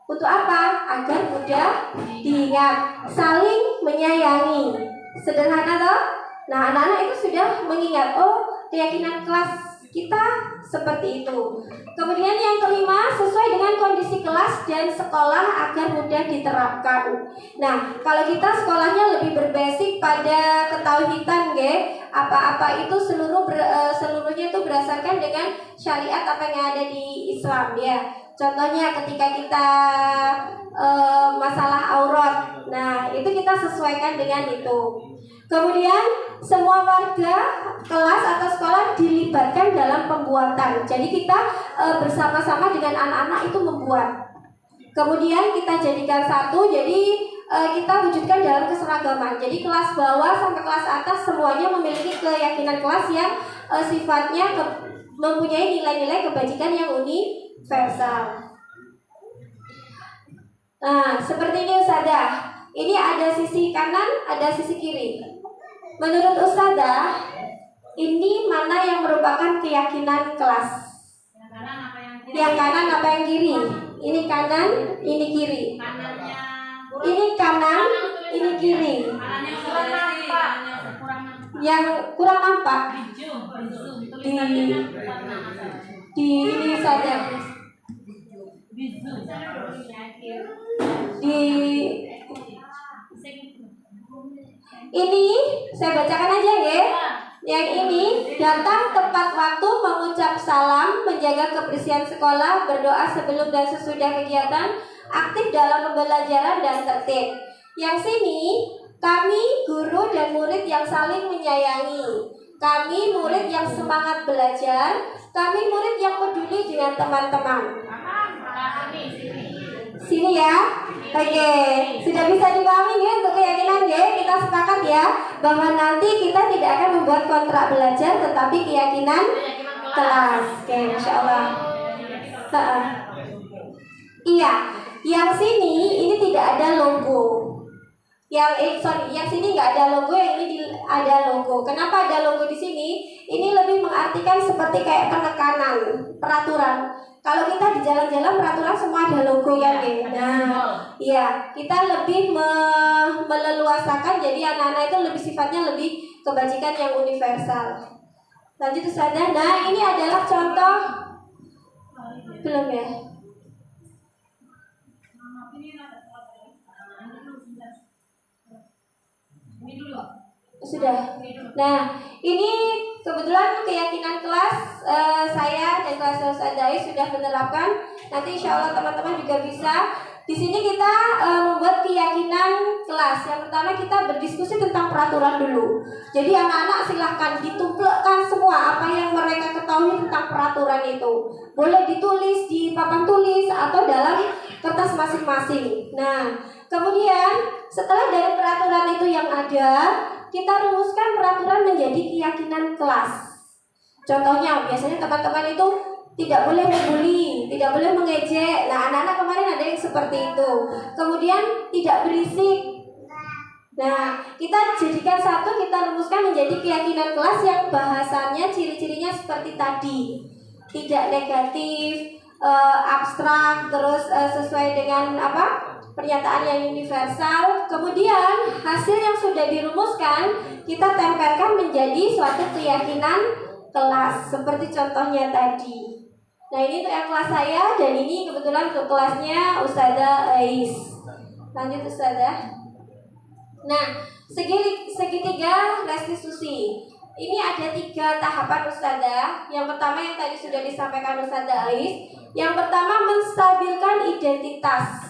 [SPEAKER 3] Untuk apa? Agar mudah diingat. Saling menyayangi. Sederhana toh? Nah, anak-anak itu sudah mengingat, oh, keyakinan kelas kita seperti itu. Kemudian yang kelima, sesuai dengan kondisi kelas dan sekolah agar mudah diterapkan. Nah, kalau kita sekolahnya lebih berbasic pada ketauhidan, apa-apa itu seluruhnya itu berdasarkan dengan syariat apa yang ada di Islam, ya. Contohnya ketika kita masalah aurat, nah itu kita sesuaikan dengan itu. Kemudian semua warga, kelas atau sekolah dilibatkan dalam pembuatan. Jadi kita bersama-sama dengan anak-anak itu membuat. Kemudian kita jadikan satu, jadi kita wujudkan dalam keseragaman. Jadi kelas bawah sampai kelas atas semuanya memiliki keyakinan kelas yang sifatnya mempunyai nilai-nilai kebajikan yang universal. Nah, seperti ini Ustazah. Ini ada sisi kanan, ada sisi kiri. Menurut Ustazah, ini mana yang merupakan keyakinan kelas? Yang kanan apa yang kiri? Ini kanan, ini kiri. Ini kanan, ini kiri. Yang kurang nampak di ini saja. Ini saya bacakan aja ya. Yang ini, datang tepat waktu, mengucap salam, menjaga kebersihan sekolah, berdoa sebelum dan sesudah kegiatan, aktif dalam pembelajaran dan tertib. Yang sini, kami guru dan murid yang saling menyayangi. Kami murid yang semangat belajar. Kami murid yang peduli dengan teman-teman. Sini ya. Oke, sudah bisa dipahami ya untuk keyakinan ya. Kita sepakat ya bahwa nanti kita tidak akan membuat kontrak belajar, tetapi keyakinan kelas. Oke, Masya Allah. Iya, yang sini ini tidak ada logo. Yang sini nggak ada logo, yang ini ada logo. Kenapa ada logo di sini? Ini lebih mengartikan seperti kayak penekanan peraturan. Kalau kita di jalan-jalan peraturan semua ada logo kan ya. Nah, iya, kita lebih meleluasakan, jadi anak-anak itu lebih sifatnya lebih kebajikan yang universal. Lanjut Ustazah. Nah, ini adalah contoh belum ya? Sudah. Nah, ini kebetulan keyakinan kelas saya dan kelas Ustazah sudah menerapkan. Nanti insya Allah teman-teman juga bisa. Di sini kita membuat keyakinan kelas. Yang pertama kita berdiskusi tentang peraturan dulu. Jadi anak-anak silahkan ditumplekkan semua apa yang mereka ketahui tentang peraturan itu. Boleh ditulis di papan tulis atau dalam kertas masing-masing. Nah, kemudian setelah dari peraturan itu yang ada, kita rumuskan peraturan menjadi keyakinan kelas. Contohnya, biasanya teman-teman itu tidak boleh membuli, tidak boleh mengejek. Nah, anak-anak kemarin ada yang seperti itu. Kemudian tidak berisik. Nah, kita jadikan satu, kita rumuskan menjadi keyakinan kelas yang bahasanya ciri-cirinya seperti tadi. Tidak negatif, abstrak, terus sesuai dengan pernyataan yang universal. Kemudian hasil yang sudah dirumuskan kita tempelkan menjadi suatu keyakinan kelas seperti contohnya tadi. Nah, ini untuk yang kelas saya, dan ini kebetulan untuk kelasnya Ustazah Ais. Lanjut Ustazah. Nah, segitiga restitusi. Ini ada 3 tahapan Ustazah. Yang pertama yang tadi sudah disampaikan Ustazah Ais. Yang pertama menstabilkan identitas.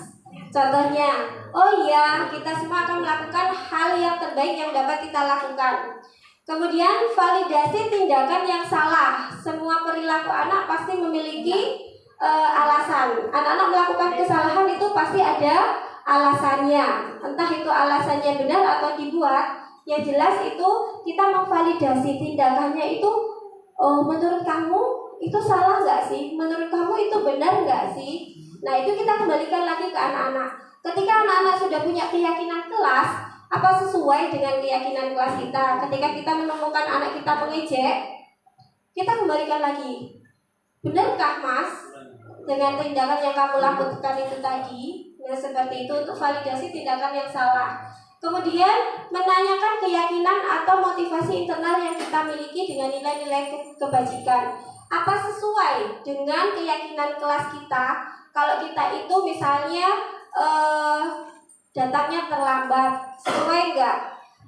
[SPEAKER 3] Contohnya, oh iya, kita semua akan melakukan hal yang terbaik yang dapat kita lakukan. Kemudian validasi tindakan yang salah. Semua perilaku anak pasti memiliki alasan. Anak-anak melakukan kesalahan itu pasti ada alasannya. Entah itu alasannya benar atau dibuat. Yang jelas itu kita memvalidasi tindakannya itu. Oh, menurut kamu itu salah nggak sih? Menurut kamu itu benar nggak sih? Nah, itu kita kembalikan lagi ke anak-anak. Ketika anak-anak sudah punya keyakinan kelas, apa sesuai dengan keyakinan kelas kita? Ketika kita menemukan anak kita mengejek, kita kembalikan lagi. Benarkah Mas dengan tindakan yang kamu lakukan itu tadi? Nah, seperti itu untuk validasi tindakan yang salah. Kemudian menanyakan keyakinan atau motivasi internal yang kita miliki dengan nilai-nilai kebajikan. Apa sesuai dengan keyakinan kelas kita? Kalau kita itu misalnya datangnya terlambat, sesuai enggak?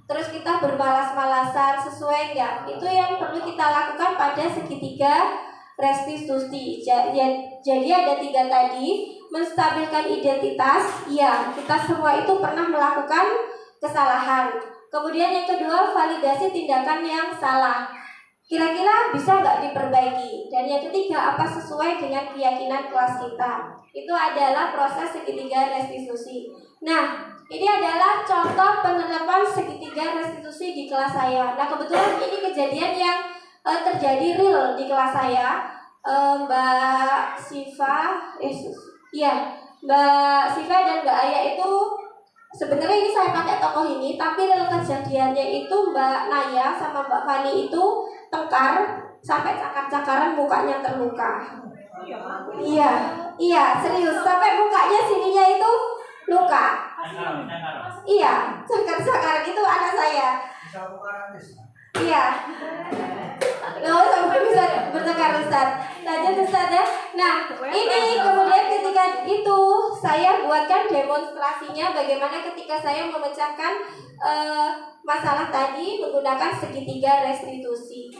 [SPEAKER 3] Terus kita bermalas-malasan, sesuai enggak? Itu yang perlu kita lakukan pada segitiga restitusi. Jadi ada 3 tadi. Menstabilkan identitas. Ya, kita semua itu pernah melakukan kesalahan. Kemudian yang kedua, validasi tindakan yang salah. Kira-kira bisa nggak diperbaiki? Dan yang ketiga, apa sesuai dengan keyakinan kelas kita? Itu adalah proses segitiga restitusi. Nah, ini adalah contoh penerapan segitiga restitusi di kelas saya. Nah, kebetulan ini kejadian yang terjadi real di kelas saya. Mbak Siva, Mbak Siva dan Mbak Aya itu sebenarnya ini saya pakai tokoh ini, tapi real kejadiannya itu Mbak Naya sama Mbak Fani itu tengkar sampai cakar-cakaran, mukanya terluka. Iya, serius, sampai mukanya sininya itu luka. Iya, cakar-cakaran itu anak saya. Iya. Loh, sampai bisa bertengkar Ustaz. Lanjut Ustaz ya. Nah, ini kemudian ketika itu saya buatkan demonstrasinya bagaimana ketika saya memecahkan masalah tadi menggunakan segitiga restitusi.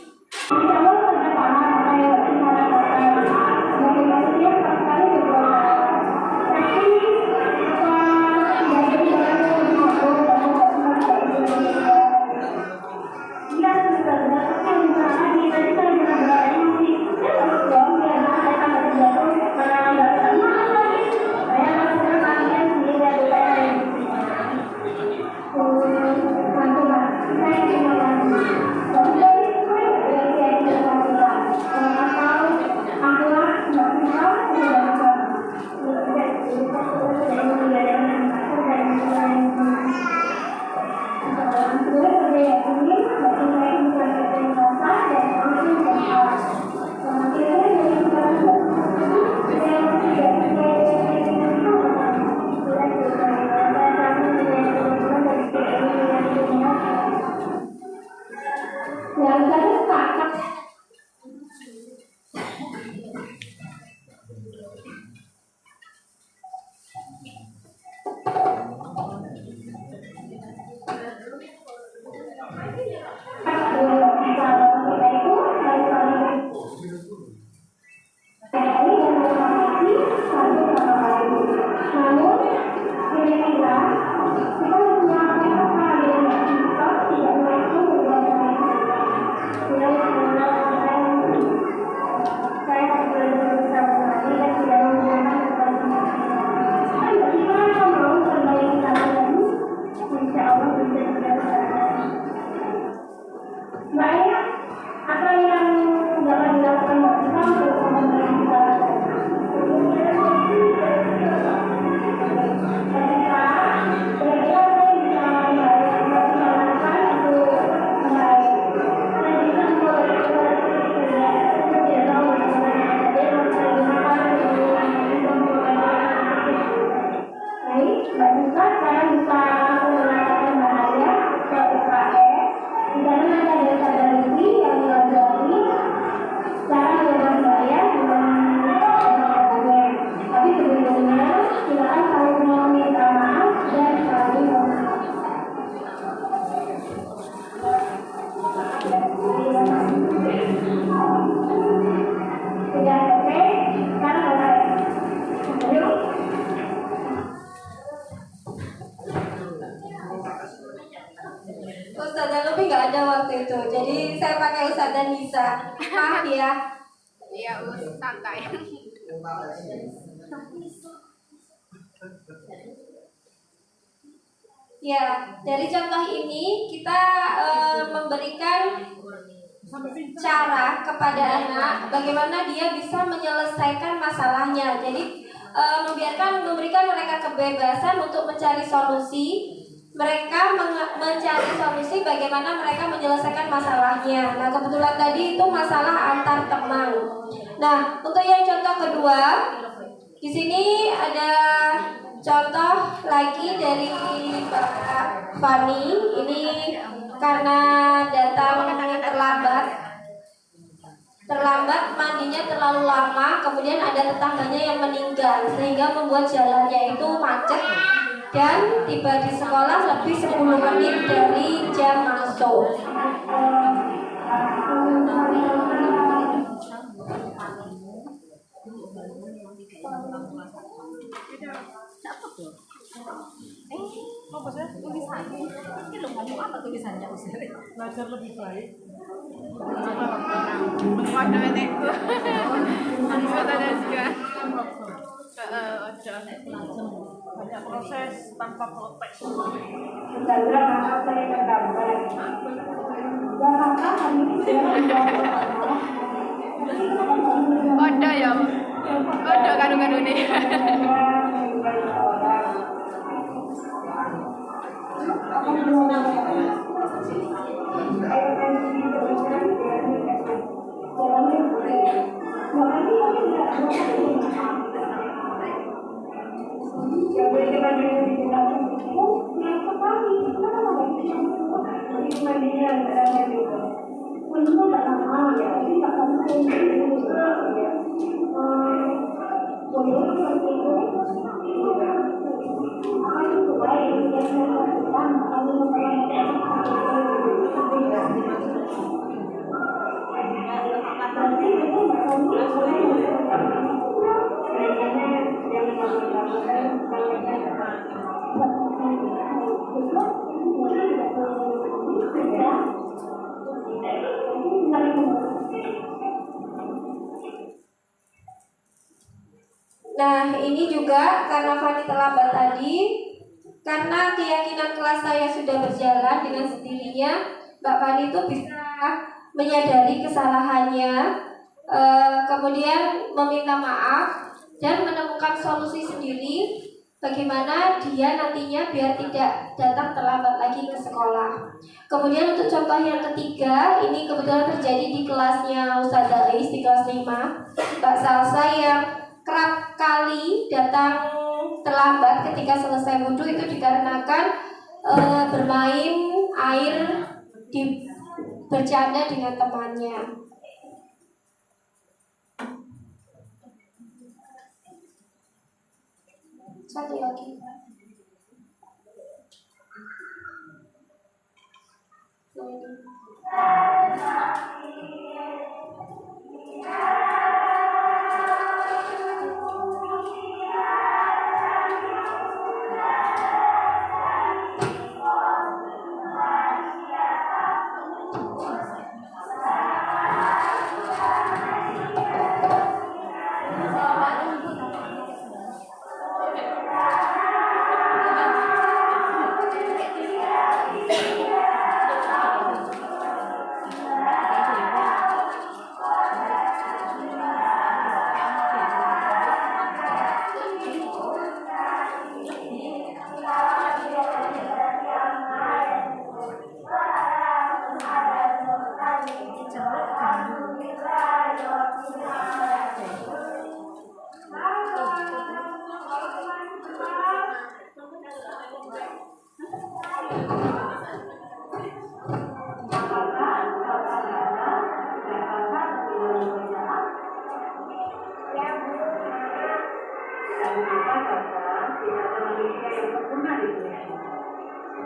[SPEAKER 3] Ustazah Lupi nggak ada waktu itu, jadi saya pakai Ustazah Nisa. Maaf ya.
[SPEAKER 2] Iya, santai.
[SPEAKER 3] Ya, dari contoh ini kita memberikan cara kepada anak bagaimana dia bisa menyelesaikan masalahnya. Jadi memberikan mereka kebebasan untuk mencari solusi. Mereka mencari solusi bagaimana mereka menyelesaikan masalahnya. Nah, kebetulan tadi itu masalah antar teman. Nah, untuk yang contoh kedua, di sini ada contoh lagi dari Mbak Fani. Ini karena datang terlambat, mandinya terlalu lama, kemudian ada tetangganya yang meninggal sehingga membuat jalannya itu macet dan tiba di sekolah lebih 10 menit dari jam masuk.
[SPEAKER 2] Ini lo ngomong apa tulisannya usir? Belajar lebih baik. Ada netekku. Harus ada juga. Banyak proses tanpa protes. Ada ya, ada kandung-kandung ini.
[SPEAKER 3] Nah, ini juga karena Fani terlambat tadi, karena keyakinan kelas saya sudah berjalan dengan sendirinya, Mbak Fani itu bisa menyadari kesalahannya, kemudian meminta maaf dan menemukan solusi sendiri bagaimana dia nantinya biar tidak datang terlambat lagi ke sekolah. Kemudian untuk contoh yang ketiga, ini kebetulan terjadi di kelasnya Ustazah Ais di kelas 5, Mbak Salsa yang kerap kali datang terlambat ketika selesai wudhu itu dikarenakan bermain air bercanda dengan temannya. Satu lagi.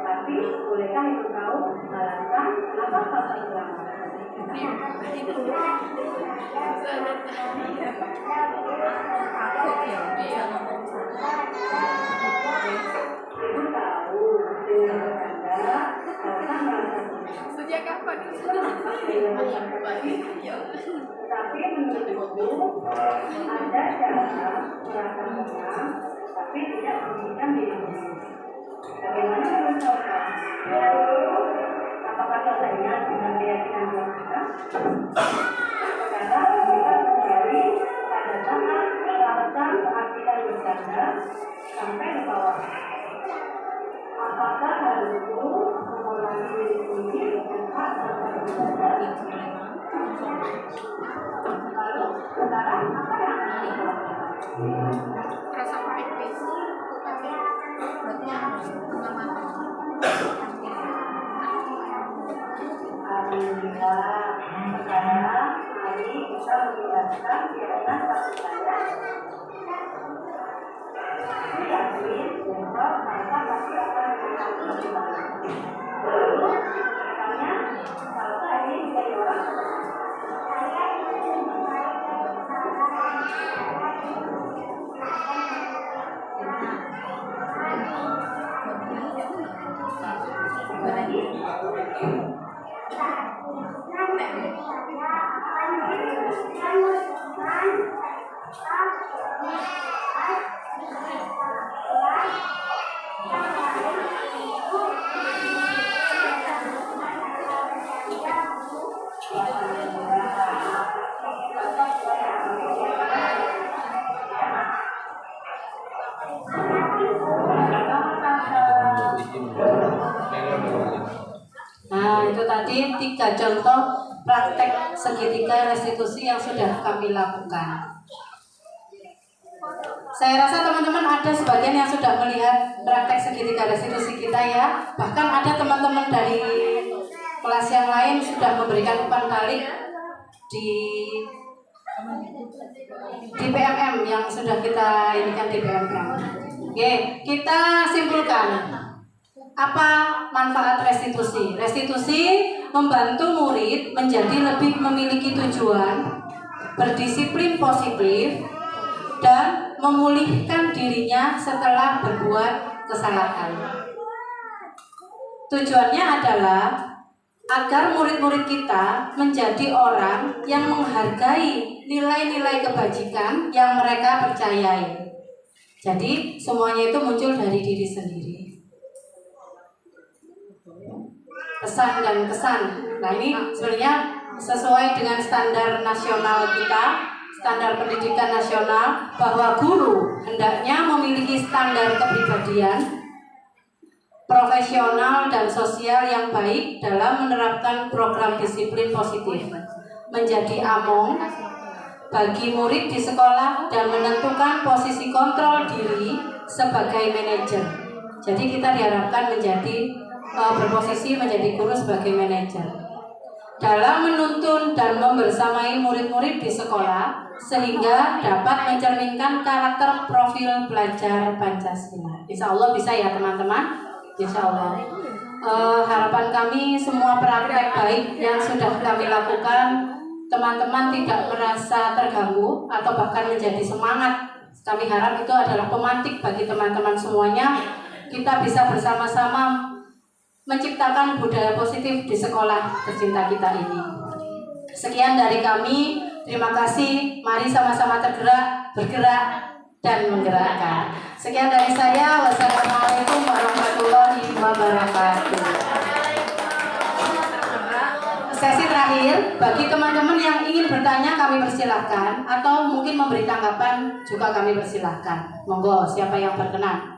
[SPEAKER 6] Tapi bolehkah ibu tahu alasan kenapa falsa ulama? Ibu tahu dengan bercanda falsa merasa
[SPEAKER 2] Sejak kapan?
[SPEAKER 6] Tetapi menurut ibu ada cara merasa tenang tapi tidak merugikan diri sendiri. Bagaimana menurut Bapak? Apakah Bapak ingat dengan keyakinan kita? Sekarang kita kembali pada saat alasan keadilan bercanda sampai ke bawah. Apakah hal itu mengurangi diri sendiri dan hak bercanda? Lalu sekarang apa yang akan kita lakukan?
[SPEAKER 2] Rasa pahit
[SPEAKER 6] Alhamdulillah, sekarang
[SPEAKER 4] bagi 3 contoh praktek segitiga restitusi yang sudah kami lakukan. Saya rasa teman-teman ada sebagian yang sudah melihat praktek segitiga restitusi kita ya. Bahkan ada teman-teman dari kelas yang lain sudah memberikan umpan balik di PMM yang sudah kita inikan di PMM. Oke, kita simpulkan apa manfaat restitusi. Restitusi membantu murid menjadi lebih memiliki tujuan, berdisiplin positif, dan memulihkan dirinya setelah berbuat kesalahan. Tujuannya adalah agar murid-murid kita menjadi orang yang menghargai nilai-nilai kebajikan yang mereka percayai. Jadi semuanya itu muncul dari diri sendiri. Pesan dan kesan. Nah, ini sebenarnya sesuai dengan standar nasional kita, standar pendidikan nasional, bahwa guru hendaknya memiliki standar kepribadian profesional dan sosial yang baik dalam menerapkan program disiplin positif, menjadi among bagi murid di sekolah, dan menentukan posisi kontrol diri sebagai manajer. Jadi kita diharapkan menjadi berposisi menjadi guru sebagai manajer dalam menuntun dan membersamai murid-murid di sekolah, sehingga dapat mencerminkan karakter profil pelajar Pancasila. Insya Allah bisa ya teman-teman. Insya Allah. Harapan kami semua praktek baik yang sudah kami lakukan, teman-teman tidak merasa terganggu atau bahkan menjadi semangat. Kami harap itu adalah pemantik bagi teman-teman semuanya. Kita bisa bersama-sama menciptakan budaya positif di sekolah tercinta kita ini. Sekian dari kami. Terima kasih. Mari sama-sama tergerak, bergerak, dan menggerakkan. Sekian dari saya. Wassalamualaikum warahmatullahi wabarakatuh. Sesi terakhir, bagi teman-teman yang ingin bertanya kami persilahkan, atau mungkin memberi tanggapan juga kami persilahkan. Monggo, siapa yang berkenan?